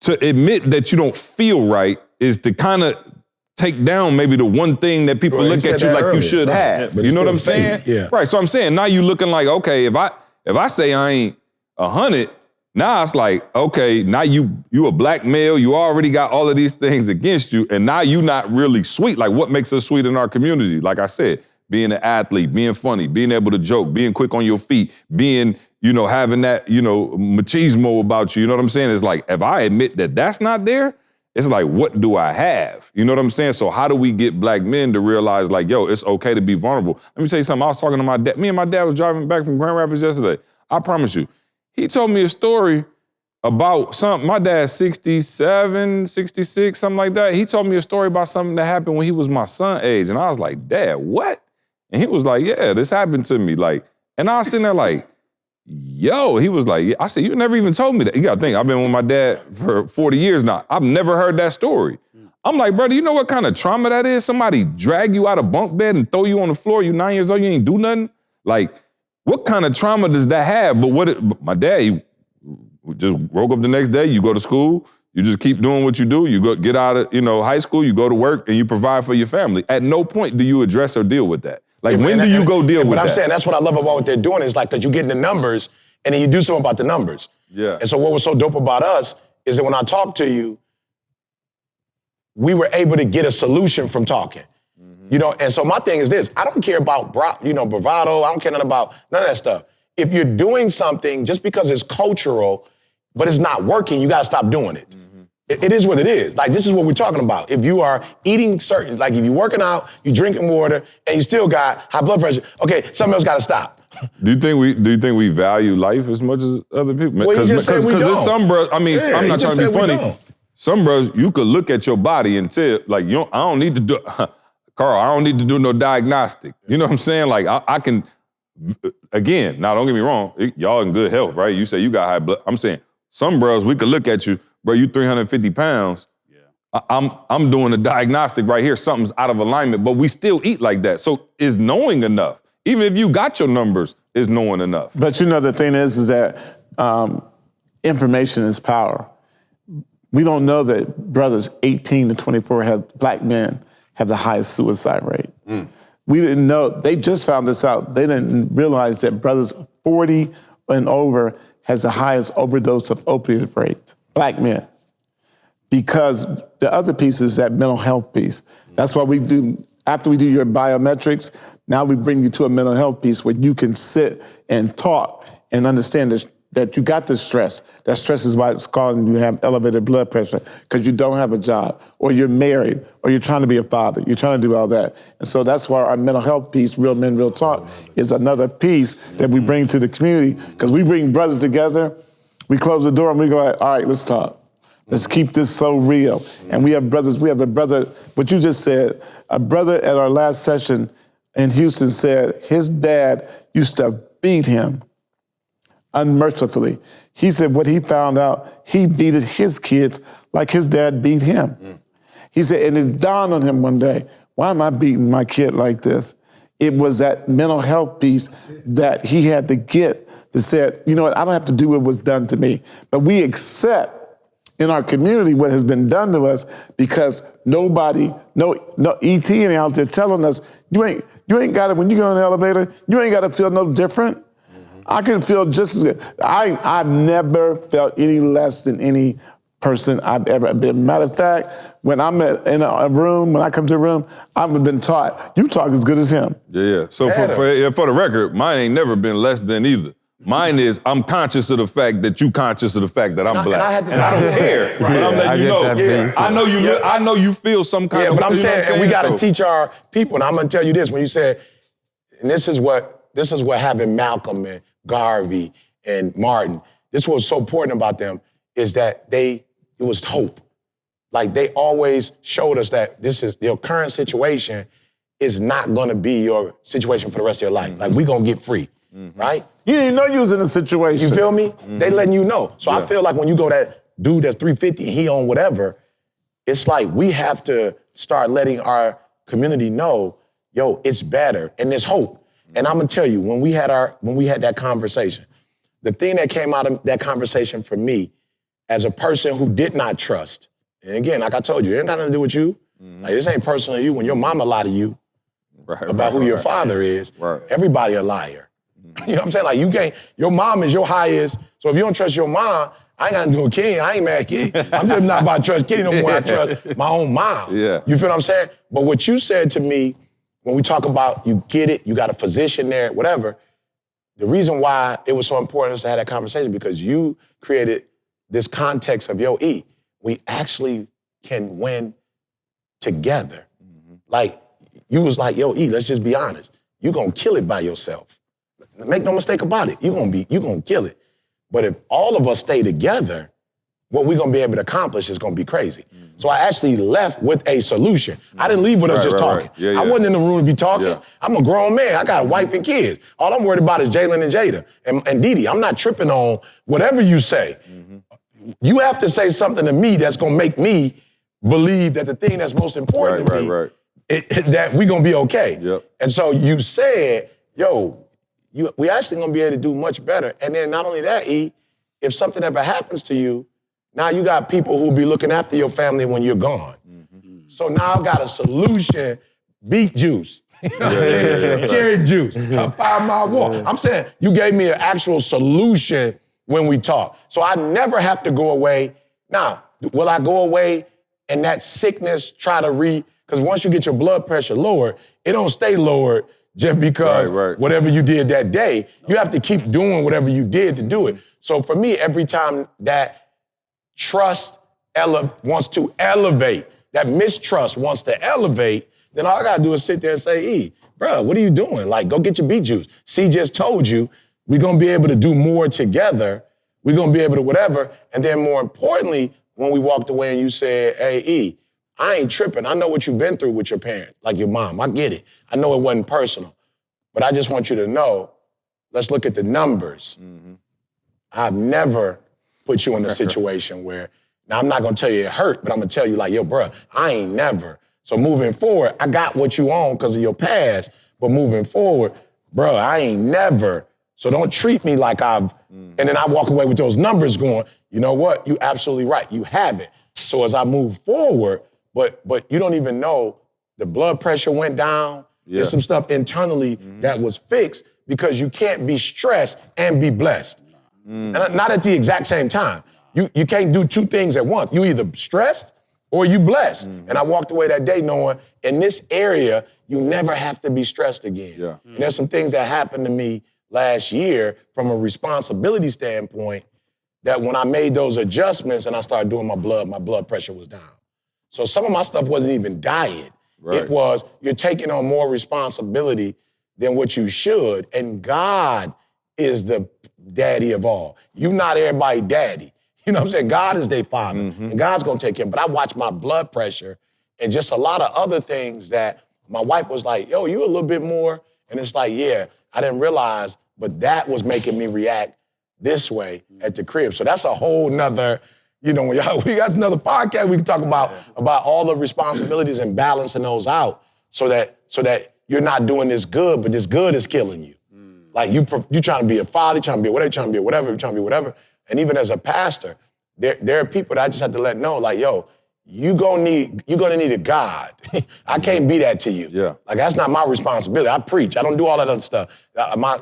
to admit that you don't feel right is to kind of take down maybe the one thing that people look at you like you should have. But You know what I'm it's still saying? fake, yeah. Right. So I'm saying now you looking like, okay, if I say I ain't 100, now it's like, okay, now you a black male, you already got all of these things against you, and now you not really sweet. Like what makes us sweet in our community? Like I said, being an athlete, being funny, being able to joke, being quick on your feet, being, having that, machismo about you. You know what I'm saying? It's like, if I admit that that's not there, it's like, what do I have? You know what I'm saying? So how do we get black men to realize like, yo, it's okay to be vulnerable? Let me tell you something. I was talking to my dad. Me and my dad was driving back from Grand Rapids yesterday. I promise you. He told me a story about something. My dad's 67, 66, something like that. He told me a story about something that happened when he was my son's age. And I was like, Dad, what? And he was like, yeah, this happened to me. Like, and I was sitting there like, yo, he was like, I said, you never even told me that. You gotta think, I've been with my dad for 40 years now. I've never heard that story. I'm like, brother, you know what kind of trauma that is? Somebody drag you out of bunk bed and throw you on the floor, you 9 years old, you ain't do nothing? Like, what kind of trauma does that have? But my dad, he just woke up the next day, you go to school, you just keep doing what you do, you go get out of, high school, you go to work, and you provide for your family. At no point do you address or deal with that. Like, when do you go deal with that? But I'm saying that's what I love about what they're doing is like, because you get in the numbers and then you do something about the numbers. Yeah. And so what was so dope about us is that when I talked to you, we were able to get a solution from talking. And so my thing is this, I don't care about, bravado, I don't care nothing about none of that stuff. If you're doing something just because it's cultural, but it's not working, you gotta stop doing it. It is what it is. Like, this is what we're talking about. If you are eating certain, like if you're working out, you're drinking water, and you still got high blood pressure, okay, something else gotta stop. Do you think we value life as much as other people? Well, you just said we there's don't. some bros, I'm not trying to be funny. Don't. Some bros, you could look at your body and tell, like, I don't need to do, Carl, I don't need to do no diagnostic. You know what I'm saying? Like, I can, again, now don't get me wrong, y'all in good health, right? You say you got high blood. I'm saying, some bros, we could look at you, bro, you 350 pounds. Yeah. I'm doing a diagnostic right here. Something's out of alignment, but we still eat like that. So is knowing enough? Even if you got your numbers, is knowing enough? But the thing is that information is power. We don't know that brothers 18 to 24 black men have the highest suicide rate. We didn't know, they just found this out. They didn't realize that brothers 40 and over has the highest overdose of opioid rates, black men. Because the other piece is that mental health piece. That's why we do, after we do your biometrics, now we bring you to a mental health piece where you can sit and talk and understand this, that you got this stress. That stress is why it's causing you have elevated blood pressure, because you don't have a job, or you're married, or you're trying to be a father. You're trying to do all that. And so that's why our mental health piece, Real Men, Real Talk, is another piece that we bring to the community, because we bring brothers together, we close the door and we go, all right, let's talk. Let's keep this so real. And we have brothers, we have a brother, what you just said, a brother at our last session in Houston said his dad used to beat him unmercifully. He said what he found out, he beat his kids like his dad beat him. He said, and it dawned on him one day, why am I beating my kid like this? It was that mental health piece that he had to get that said, you know what, I don't have to do what was done to me. But we accept in our community what has been done to us because nobody, no ET ain't out there telling us, you ain't got to, when you get on the elevator, you ain't got to feel no different. I can feel just as good. I've never felt any less than any person I've ever been. Matter of fact, when I'm in a room, when I come to a room, I've been taught, you talk as good as him. Yeah. So for the record, mine ain't never been less than either. Mine is, I'm conscious of the fact that you conscious of the fact that I'm black. And I don't care. But I'm letting you know. I know you feel some kind of... Yeah, but I'm saying, and we got to teach our people, and I'm going to tell you this, when you said, and this is what having Malcolm and Garvey and Martin, this was so important about them, is that it was hope. Like, they always showed us that this is, your current situation is not going to be your situation for the rest of your life. Like, we going to get free, right? You didn't know you was in a situation. You feel me? They letting you know. So I feel like when you go that dude that's 350 and he on whatever, it's like we have to start letting our community know, yo, it's better and there's hope. And I'm gonna tell you, when we had that conversation, the thing that came out of that conversation for me as a person who did not trust, and again, like I told you, it ain't got nothing to do with you. Like this ain't personal to you. When your mama lie to you about who your father is, everybody a liar. You know what I'm saying? Like you can't, your mom is your highest, so if you don't trust your mom, I ain't got to do a Kenny. I ain't mad at Kenny. I'm just not about to trust Kenny no more. I trust my own mom. Yeah. You feel what I'm saying? But what you said to me, when we talk about you get it, you got a physician there, whatever, the reason why it was so important us to have that conversation because you created this context of, yo, E, we actually can win together. Like, you was like, yo, E, let's just be honest. You're gonna kill it by yourself. Make no mistake about it. You're gonna kill it. But if all of us stay together, what we're gonna be able to accomplish is gonna be crazy. So I actually left with a solution. I didn't leave with us just talking. Yeah, I wasn't in the room to be talking. I'm a grown man. I got a wife and kids. All I'm worried about is Jalen and Jada and Didi. I'm not tripping on whatever you say. You have to say something to me that's gonna make me believe that the thing that's most important to me, that we gonna be okay. And so you said, yo, we actually gonna be able to do much better. And then not only that, E, if something ever happens to you, now you got people who'll be looking after your family when you're gone. So now I've got a solution, beet juice, cherry juice, a 5-mile walk. I'm saying you gave me an actual solution when we talk. So I never have to go away. Now, will I go away and that sickness try to because once you get your blood pressure lowered, it don't stay lowered just because whatever you did that day, you have to keep doing whatever you did to do it. So for me, every time that trust wants to elevate, that mistrust wants to elevate, then all I gotta do is sit there and say, E, bro, what are you doing? Like, go get your beet juice. C just told you, we're gonna be able to do more together. We're gonna be able to whatever. And then more importantly, when we walked away and you said, hey, E, I ain't tripping. I know what you've been through with your parents, like your mom. I get it. I know it wasn't personal. But I just want you to know, let's look at the numbers. I've never put you in a situation where, now I'm not gonna tell you it hurt, but I'm gonna tell you like, yo, bro, I ain't never. So moving forward, I got what you own because of your past, but moving forward, bro, I ain't never. So don't treat me like I've, and then I walk away with those numbers going, you know what, you absolutely right, you haven't. So as I move forward, but you don't even know the blood pressure went down. There's some stuff internally that was fixed because you can't be stressed and be blessed. And not at the exact same time. You can't do two things at once. You either stressed or you blessed. And I walked away that day knowing in this area, you never have to be stressed again. And there's some things that happened to me last year from a responsibility standpoint that when I made those adjustments and I started doing my blood pressure was down. So some of my stuff wasn't even diet. It was, you're taking on more responsibility than what you should, and God is the daddy of all. You're not everybody's daddy. You know what I'm saying? God is their father, and God's gonna take care. But I watched my blood pressure and just a lot of other things that my wife was like, yo, you a little bit more? And it's like, yeah, I didn't realize, but that was making me react this way at the crib. So that's a whole nother, you know, we got another podcast we can talk about all the responsibilities and balancing those out so that you're not doing this good, but this good is killing you. Like you trying to be a father, you're trying to be whatever, you're trying to be whatever, you're trying to be whatever. And even as a pastor, there are people that I just have to let know, like, yo, you're gonna need a God. I can't be that to you. Like that's not my responsibility. I preach. I don't do all that other stuff. My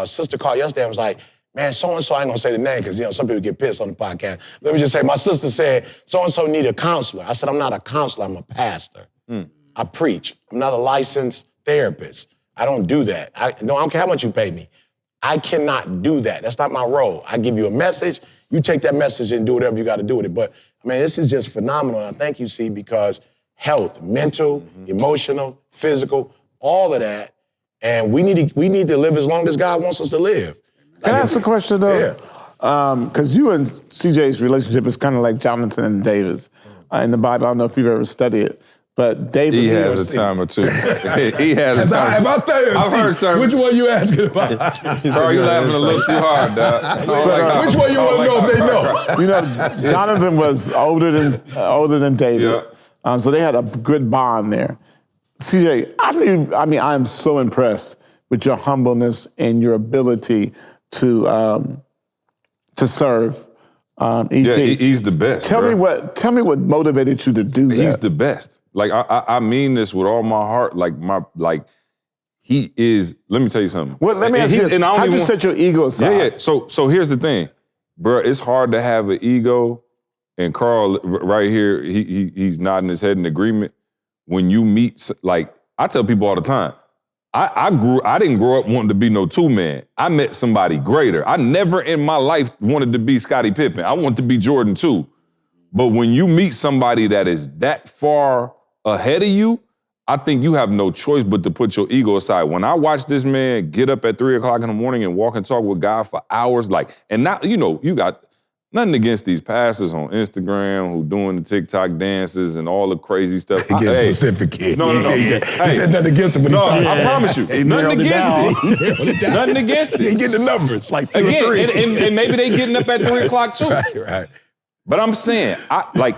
sister called yesterday and was like, man, so-and-so, I ain't gonna say the name because, you know, some people get pissed on the podcast. Let me just say, my sister said, so-and-so need a counselor. I said, I'm not a counselor, I'm a pastor. I preach. I'm not a licensed therapist. I don't do that. I don't care how much you pay me. I cannot do that. That's not my role. I give you a message, you take that message and do whatever you gotta do with it. But, I mean, this is just phenomenal. And I thank you, C, because health, mental, emotional, physical, all of that. And we need to live as long as God wants us to live. Can I ask a question, though? Because you and CJ's relationship is kind of like Jonathan and David's in the Bible. I don't know if you've ever studied it, but David... He has a time or two. He has a time. If I stay here, I've heard certain... Which one you asking about? Bro, you laughing a little too hard, dog. Which one you want to know if they know? You know, Jonathan was older than David, so they had a good bond there. CJ, I am so impressed with your humbleness and your ability to serve. E.T. Yeah, he's the best. Tell me what motivated you to do that. He's the best. Like I mean this with all my heart. He is. Let me tell you something. Well, let me ask you this. How'd you set your ego aside? Yeah. So here's the thing, bro. It's hard to have an ego, and Carl right here, he's nodding his head in agreement. When you meet, like I tell people all the time, I didn't grow up wanting to be no two-man. I met somebody greater. I never in my life wanted to be Scottie Pippen. I wanted to be Jordan too. But when you meet somebody that is that far ahead of you, I think you have no choice but to put your ego aside. When I watch this man get up at 3 o'clock in the morning and walk and talk with God for hours, and now, you got nothing against these pastors on Instagram who doing the TikTok dances and all the crazy stuff. He gets specific, kid. No. He said nothing against him, but I promise you. Nothing against it. Nothing against it. He getting the numbers, like 2 Again, or 3. and maybe they getting up at 3 o'clock too. Right. But I'm saying,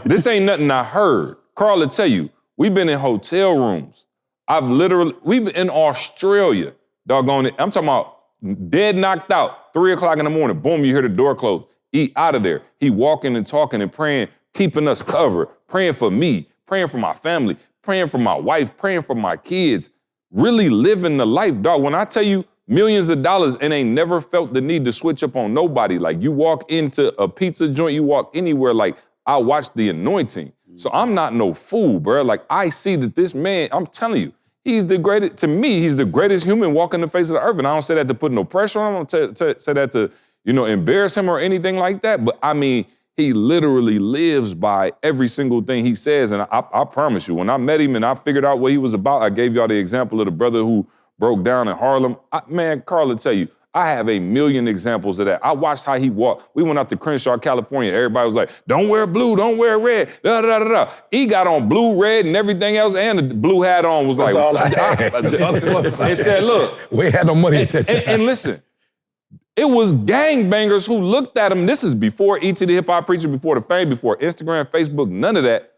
this ain't nothing I heard. Carl will tell you, we've been in hotel rooms. We've been in Australia, doggone it. I'm talking about dead knocked out, 3 o'clock in the morning, boom, you hear the door close. He out of there. He walking and talking and praying, keeping us covered, praying for me, praying for my family, praying for my wife, praying for my kids, really living the life, dog. When I tell you millions of dollars and ain't never felt the need to switch up on nobody, like you walk into a pizza joint, you walk anywhere, like I watch the anointing. So I'm not no fool, bro. Like I see that this man, I'm telling you, he's the greatest, to me, he's the greatest human walking the face of the earth. And I don't say that to put no pressure on him. I don't say that to, embarrass him or anything like that. But I mean, he literally lives by every single thing he says. And I promise you, when I met him and I figured out what he was about, I gave y'all the example of the brother who broke down in Harlem. Man, Carl will tell you, I have a million examples of that. I watched how he walked. We went out to Crenshaw, California. Everybody was like, don't wear blue, don't wear red, da-da-da-da-da. He got on blue, red, and everything else, and the blue hat on was That's like, all I had. They said, look. We had no money at that time. And listen, it was gangbangers who looked at him. This is before E.T. the Hip Hop Preacher, before the fame, before Instagram, Facebook, none of that.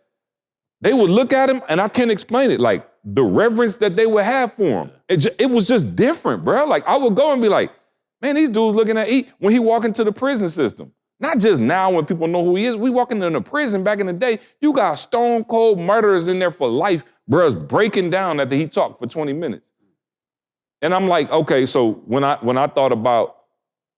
They would look at him, and I can't explain it, like the reverence that they would have for him. It was just different, bro. Like I would go and be like, man, these dudes looking at E when he walk into the prison system. Not just now when people know who he is. We walking in a prison back in the day, you got stone cold murderers in there for life, bruh's breaking down after he talked for 20 minutes. And I'm like, okay, so when I thought about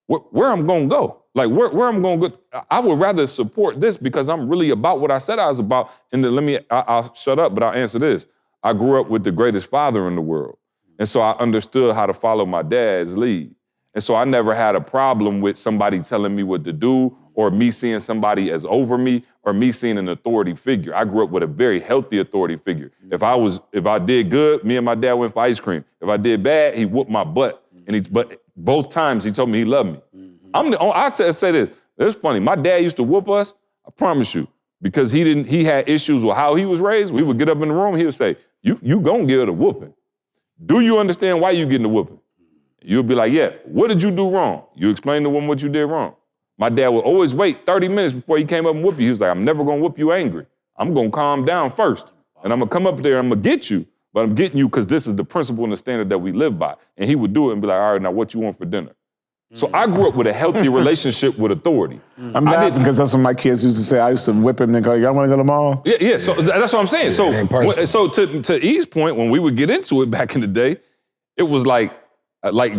where I'm gonna go, like where I'm gonna go, I would rather support this because I'm really about what I said I was about. And then I'll shut up, but I'll answer this. I grew up with the greatest father in the world. And so I understood how to follow my dad's lead. And so I never had a problem with somebody telling me what to do or me seeing somebody as over me or me seeing an authority figure. I grew up with a very healthy authority figure. If I did good, me and my dad went for ice cream. If I did bad, he whooped my butt. But both times he told me he loved me. I say this, it's funny. My dad used to whoop us, I promise you, because he had issues with how he was raised. We would get up in the room, he would say, you gonna get a whooping. Do you understand why you getting a whooping? You'll be like, yeah, what did you do wrong? You explain to him what you did wrong. My dad would always wait 30 minutes before he came up and whoop you. He was like, I'm never gonna whoop you angry. I'm gonna calm down first. And I'm gonna come up there and I'm gonna get you, but I'm getting you because this is the principle and the standard that we live by. And he would do it and be like, all right, now what you want for dinner? So I grew up with a healthy relationship with authority. I'm laughing because that's what my kids used to say. I used to whip him and go, y'all wanna go to the mall? Yeah, so that's what I'm saying. So to E's point, when we would get into it back in the day, it was like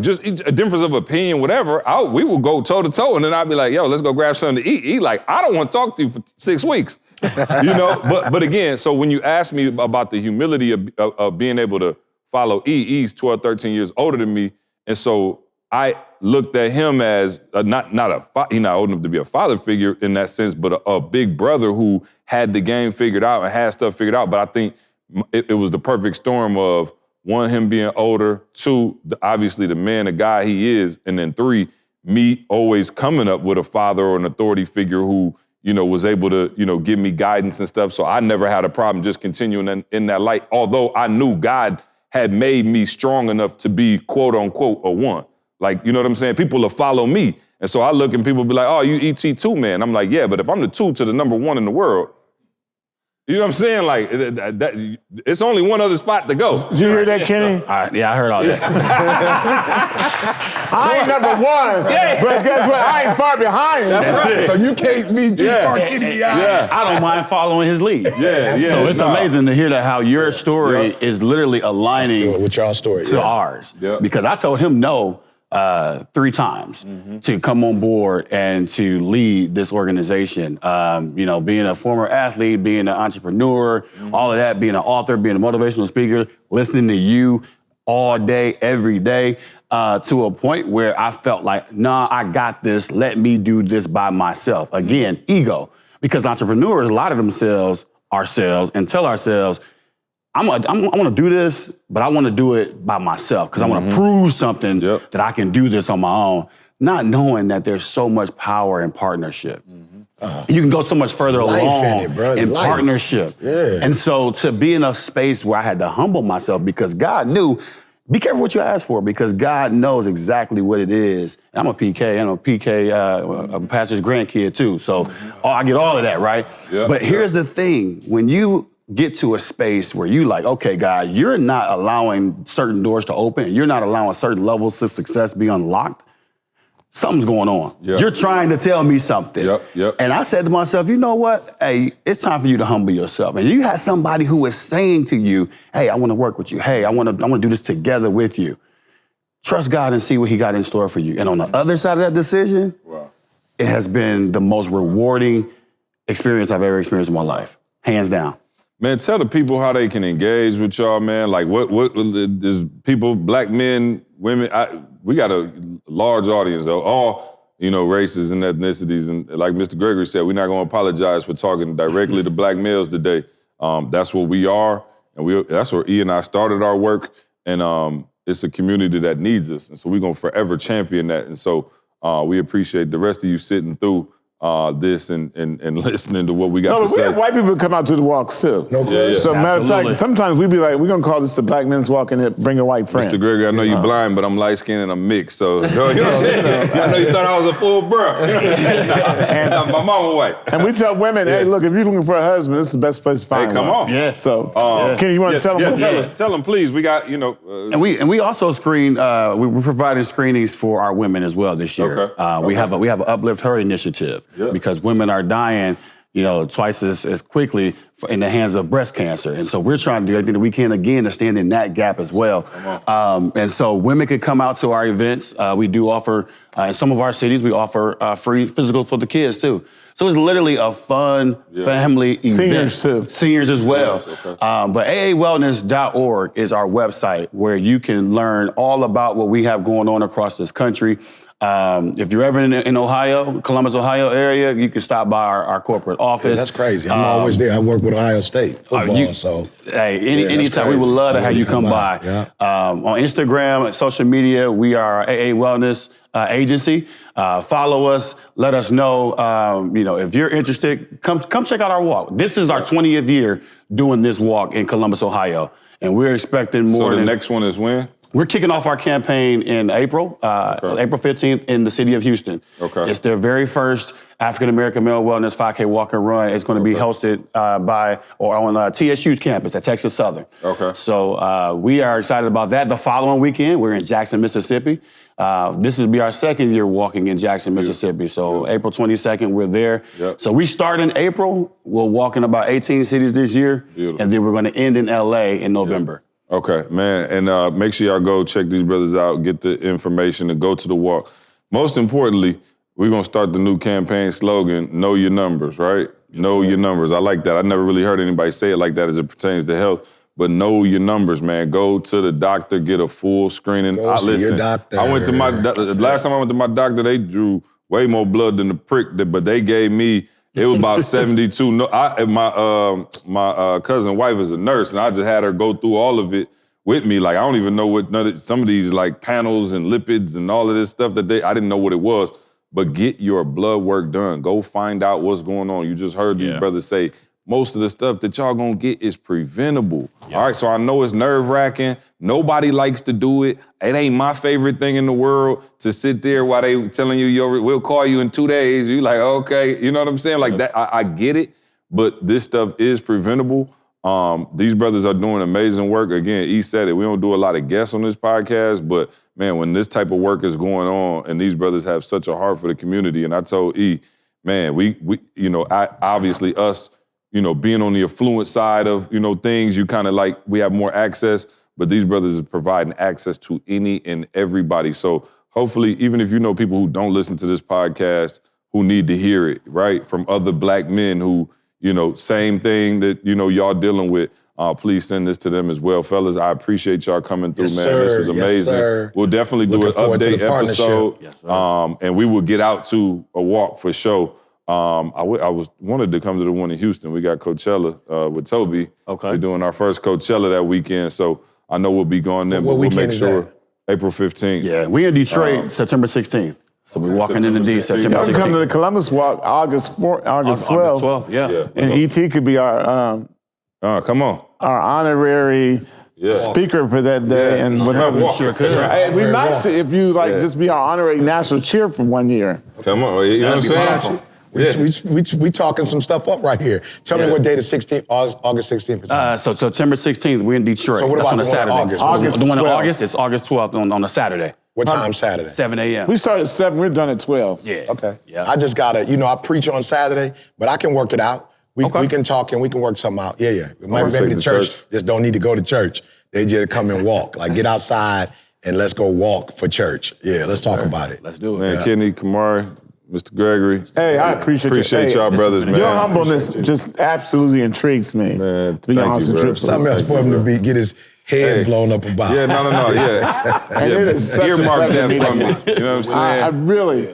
just a difference of opinion, whatever, we would go toe to toe and then I'd be like, yo, let's go grab something to eat. He like, I don't want to talk to you for 6 weeks, But again, so when you ask me about the humility of being able to follow E's 12, 13 years older than me. And so I looked at him as he's not old enough to be a father figure in that sense, but a big brother who had the game figured out and had stuff figured out. But I think it was the perfect storm of, 1, him being older, 2, obviously the man, the guy he is, and then 3, me always coming up with a father or an authority figure who, was able to, give me guidance and stuff. So I never had a problem just continuing in that light, although I knew God had made me strong enough to be, quote unquote, a 1. Like, you know what I'm saying? People will follow me. And so I look and people be like, oh, you ET2 man. I'm like, yeah, but if I'm the 2 to the number 1 in the world, You know what I'm saying? Like, it's only one other spot to go. Did you hear that, Kenny? Yeah, I heard all that. I ain't number one, but guess what? I ain't far behind. That's right. So you can't be too far getting me out. I don't mind following his lead. Yeah. So it's amazing to hear that how your story is literally aligning with y'all story to ours. Because I told him no 3 times to come on board and to lead this organization. Being a former athlete, being an entrepreneur, all of that, being an author, being a motivational speaker, listening to you all day, every day, to a point where I felt like, nah, I got this. Let me do this by myself. Again, ego. Because entrepreneurs, a lot of ourselves, and tell ourselves, I want to do this, but I want to do it by myself because I want to prove something that I can do this on my own, not knowing that there's so much power in partnership. You can go so much further along in partnership. Yeah. And so to be in a space where I had to humble myself because God knew, be careful what you ask for because God knows exactly what it is. I'm a PK, a pastor's grandkid too. So I get all of that, right? But here's the thing, when you get to a space where you like, okay, God, you're not allowing certain doors to open and you're not allowing certain levels of success be unlocked, something's going on. You're trying to tell me something. And I said to myself, you know what? Hey, it's time for you to humble yourself. And you had somebody who was saying to you, hey, I want to work with you. Hey, I want to do this together with you. Trust God and see what he got in store for you. And on the other side of that decision, it has been the most rewarding experience I've ever experienced in my life. Hands down. Man, tell the people how they can engage with y'all, man. Like, what is people, black men, women? We got a large audience, though. All, races and ethnicities. And like Mr. Gregory said, we're not going to apologize for talking directly to black males today. That's what we are. And that's where E and I started our work. And it's a community that needs us. And so we're going to forever champion that. And so we appreciate the rest of you sitting through this and listening to what we got to say. We have white people come out to the walks too. So matter of fact, sometimes we be like, we're gonna call this the Black Men's Walk and bring a white friend. Mr. Gregory, I know you're blind, but I'm light skinned and I'm mixed. So you know what I'm saying? I know you thought I was a full bro. And my mama white. And we tell women, hey, look, if you're looking for a husband, this is the best place to find one. Hey, come on. Yeah. So, Kenny, you want to tell them? Tell them, please. We got, and we also screen. We're providing screenings for our women as well this year. We have an Uplift Her initiative because women are dying, twice as quickly in the hands of breast cancer. And so we're trying to do everything that we can, again, to stand in that gap as well. And so women could come out to our events. We do offer, in some of our cities, we offer free physicals for the kids, too. So it's literally a fun family event. Seniors, too. Seniors as well. But aawellness.org is our website where you can learn all about what we have going on across this country. If you're ever in Ohio, Columbus, Ohio area, you can stop by our corporate office. That's crazy. I'm always there. I work with Ohio State football, anytime we would love to have you come by. On Instagram, social media, we are AA Wellness Agency. Follow us. Let us know. If you're interested, come check out our walk. This is our 20th year doing this walk in Columbus, Ohio, and we're expecting more. So the next one is when? We're kicking off our campaign in April, April 15th in the city of Houston. It's their very first African-American Male Wellness 5K Walk and Run. It's going to be hosted on TSU's campus at Texas Southern. So we are excited about that. The following weekend, we're in Jackson, Mississippi. This will be our second year walking in Jackson, Mississippi. So April 22nd, we're there. So we start in April. We'll walk in about 18 cities this year. And then we're going to end in LA in November. Okay, man, and make sure y'all go check these brothers out, get the information, and go to the walk. Most importantly, we're going to start the new campaign slogan, know your numbers, right? Know your numbers. I like that. I never really heard anybody say it like that as it pertains to health, but know your numbers, man. Go to the doctor, get a full screening. Go see your doctor. I went to last time I went to my doctor, they drew way more blood than the prick, but they gave me, it was about 72. My cousin wife is a nurse, and I just had her go through all of it with me. Like, I don't even know what some of these like panels and lipids and all of this stuff I didn't know what it was. But get your blood work done. Go find out what's going on. You just heard these brothers say, most of the stuff that y'all gonna get is preventable. All right, so I know it's nerve-wracking. Nobody likes to do it. It ain't my favorite thing in the world to sit there while they telling you, we'll call you in 2 days. You like, okay, you know what I'm saying? Like that, I get it. but this stuff is preventable. These brothers are doing amazing work. Again, E said it. We don't do a lot of guests on this podcast, but man, when this type of work is going on and these brothers have such a heart for the community, and I told E, man, we obviously us, being on the affluent side of, things, you kind of like, we have more access, but these brothers are providing access to any and everybody. So hopefully, even if you know people who don't listen to this podcast, who need to hear it, right, from other black men who, same thing that, y'all dealing with, please send this to them as well. Fellas, I appreciate y'all coming through, Yes, man. sir. This was amazing. Yes, sir. We'll definitely do Looking an forward to update the partnership. episode, Yes, sir. and we will get out to a walk for sure. I wanted to come to the one in Houston. We got Coachella with Toby. Okay. We're doing our first Coachella that weekend, so I know we'll be going there, What but we'll weekend make is sure. that? April 15th. Yeah, we in Detroit September 16th. So we're walking into D September Y'all 16th. can come to the Columbus Walk August 12th. August 12th, yeah. And E.T. could be our Come on. our honorary speaker for that day. Yeah. And whatever. Sure could. It'd be nice if you just be our honorary national cheer for 1 year. Come on, you know what I'm saying? We talking some stuff up right here. Tell me what day the 16th, August 16th. So September 16th, we're in Detroit. So what That's about on a the one in Saturday. August? The one in 12th. August is August 12th on a Saturday. What time Saturday? 7 a.m. We start at 7, we're done at 12. Yeah. Okay. Yeah. I just gotta, I preach on Saturday, but I can work it out. We can talk and we can work something out. Yeah. Maybe take the the church church. just don't need to go to church. They just come and walk. Like get outside and let's go walk for church. Yeah, let's talk about it. Let's do it. Man, Kenny, Kamari, Mr. Gregory. Hey, I appreciate y'all brothers, man. Your humbleness just absolutely intrigues me. Man, to be thank honest you, with bro. you. Something else for him to get his head blown up about. Yeah, no, yeah. And it is such a Earmark pleasure that from me. meeting You know what I'm I saying? really,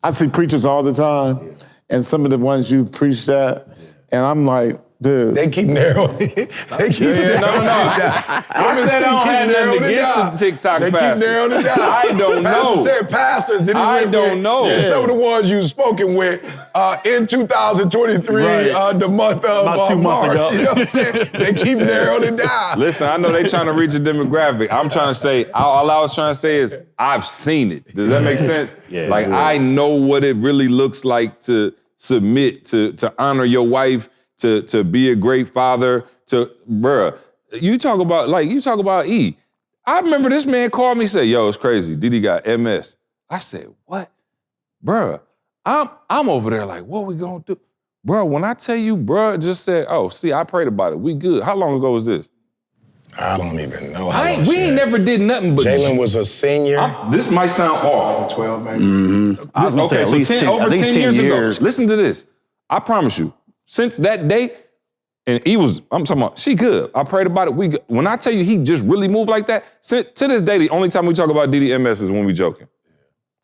I see preachers all the time, and some of the ones you preach that, and I'm like, dude. They keep narrowing it. They keep narrowing it down. I said I don't have nothing against the TikTok They pastors. keep narrowing it down. I don't know. Pastor said pastors. Then he I went don't with know. Some of the ones you've spoken with in 2023, the month of About 2 months March. ago. You know what I'm saying? They keep narrowing it down. Listen, I know they trying to reach a demographic. I'm trying to say, all I was trying to say is, I've seen it. Does that make sense? Yeah, like, yeah. I know what it really looks like to submit, to honor your wife, to be a great father, bruh. You talk about E. I remember this man called me and said, yo, it's crazy. Diddy got MS. I said, what? Bruh, I'm over there like, what we gonna do? Bruh, when I tell you, bruh just said, oh, see, I prayed about it. We good. How long ago was this? I don't even know. We ain't never did nothing but Jalen was a senior. This might sound off. 2012, maybe. Mm-hmm. I was gonna say at least 10, over at least 10 10 years years. ago. Listen to this. I promise you, since that day, and I'm talking about, she good. I prayed about it. We good. When I tell you he just really moved like that, to this day, the only time we talk about Didi MS is when we joking.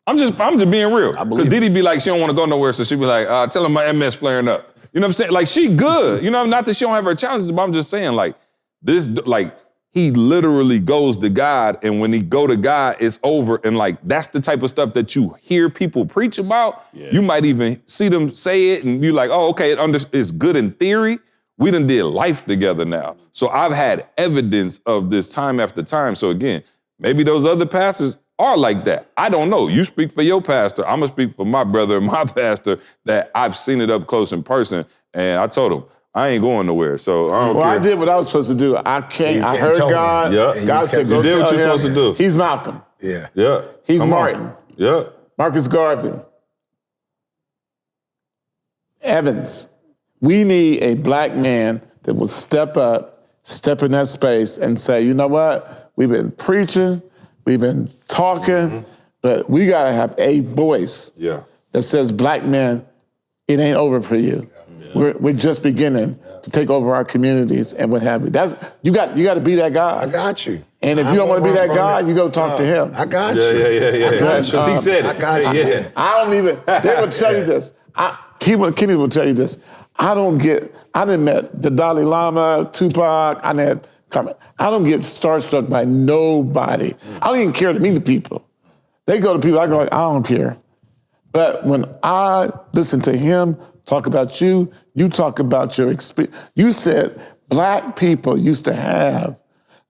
I'm just being real. Because Didi be like, she don't want to go nowhere, so she be like, tell her my MS flaring up. You know what I'm saying? Like, she good. You know, not that she don't have her challenges, but I'm just saying, like, this, like, he literally goes to God, and when he go to God, it's over. And like, that's the type of stuff that you hear people preach about. Yeah. You might even see them say it, and you're like, oh, okay, it's good in theory. We done did life together now. So I've had evidence of this time after time. So again, maybe those other pastors are like that. I don't know. You speak for your pastor. I'm gonna speak for my brother and my pastor that I've seen it up close in person. And I told him, I ain't going nowhere. So I don't care. I did what I was supposed to do. I heard God. Yeah. God said, go you did tell what you're him supposed to do. He's Malcolm. Yeah. Yeah. He's Come Martin. on. Yeah. Marcus Garvey. Evans. We need a black man that will step up, step in that space and say, you know what? We've been preaching, we've been talking, but we gotta have a voice that says, black men, it ain't over for you. Yeah. We're just beginning to take over our communities and what have you. You got to be that guy. I got you. And if you don't want to be that guy, you go talk to him. I got you. Yeah. I got you. He said it. I got you. Yeah. I don't even, they will tell you this. Kenny will tell you this. I didn't met the Dalai Lama, Tupac, I don't get starstruck by nobody. I don't even care to meet the people. They go to people, I go like, I don't care. But when I listen to him talk about you talk about your experience. You said black people used to have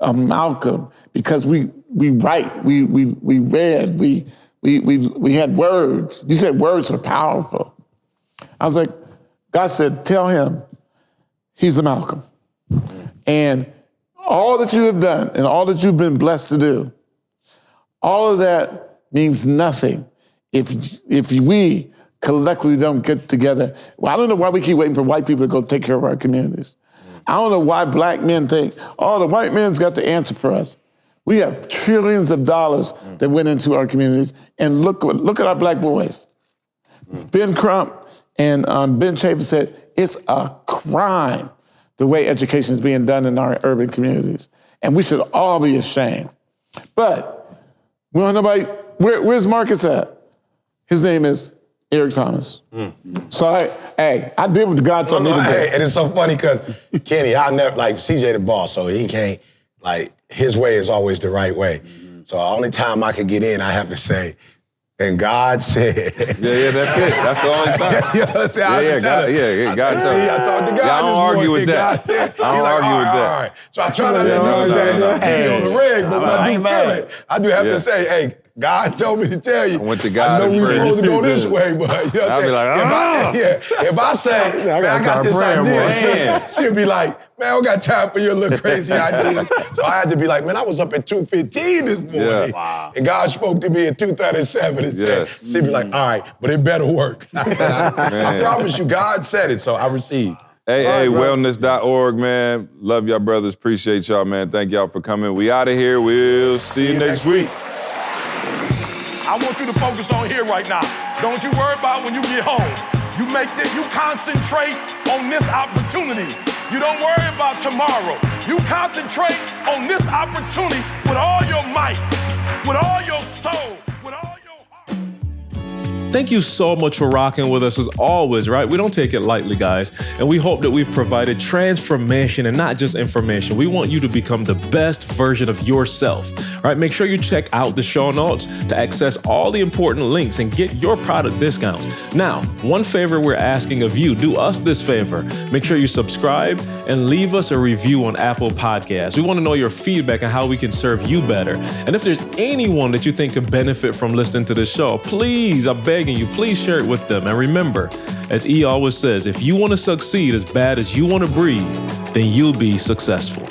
a Malcolm because we write, we read, we had words. You said words are powerful. I was like, God said, tell him he's a Malcolm. And all that you have done and all that you've been blessed to do, all of that means nothing if we collectively don't get together. Well, I don't know why we keep waiting for white people to go take care of our communities. I don't know why black men think, oh, the white man's got the answer for us. We have trillions of dollars that went into our communities, and look at our black boys. Ben Crump and Ben Chaffetz said, it's a crime the way education is being done in our urban communities. And we should all be ashamed. But we don't know where's Marcus at? His name is Eric Thomas. So, I did what God told me to do. And it's so funny because Kenny, I never, like, CJ the boss, so he can't, like, his way is always the right way. So the only time I could get in, I have to say, and God said. Yeah, that's it. That's the only time. You know what I'm saying? God said. I talked to God. I don't argue with that. I don't argue with that. All right. So I try not to use that on the rig, but when I do feel it, I do have to say, hey, God told me to tell you. I went to God. I know we're supposed to go this way, but you know what I'm saying? I'll be like, if I say, man, I got this idea, she'll be like, man, I don't got time for your little crazy idea. So I had to be like, man, I was up at 2:15 this morning. Yeah. Wow. And God spoke to me at 2:37 and said, she'd be like, all right, but it better work. I said, I promise you, God said it, so I received. Hey, wellness.org, man. Love y'all, brothers. Appreciate y'all, man. Thank y'all for coming. We out of here. We'll see you next week. I want you to focus on here right now. Don't you worry about when you get home. You concentrate on this opportunity. You don't worry about tomorrow. You concentrate on this opportunity with all your might, with all your soul, with all your heart. Thank you so much for rocking with us as always, right? We don't take it lightly, guys. And we hope that we've provided transformation and not just information. We want you to become the best version of yourself, right? Make sure you check out the show notes to access all the important links and get your product discounts. Now, one favor we're asking of you, do us this favor. Make sure you subscribe and leave us a review on Apple Podcasts. We want to know your feedback and how we can serve you better. And if there's anyone that you think could benefit from listening to this show, please, I'm begging you, please share it with them. And remember, as E always says, if you want to succeed as bad as you want to breathe, then you'll be successful.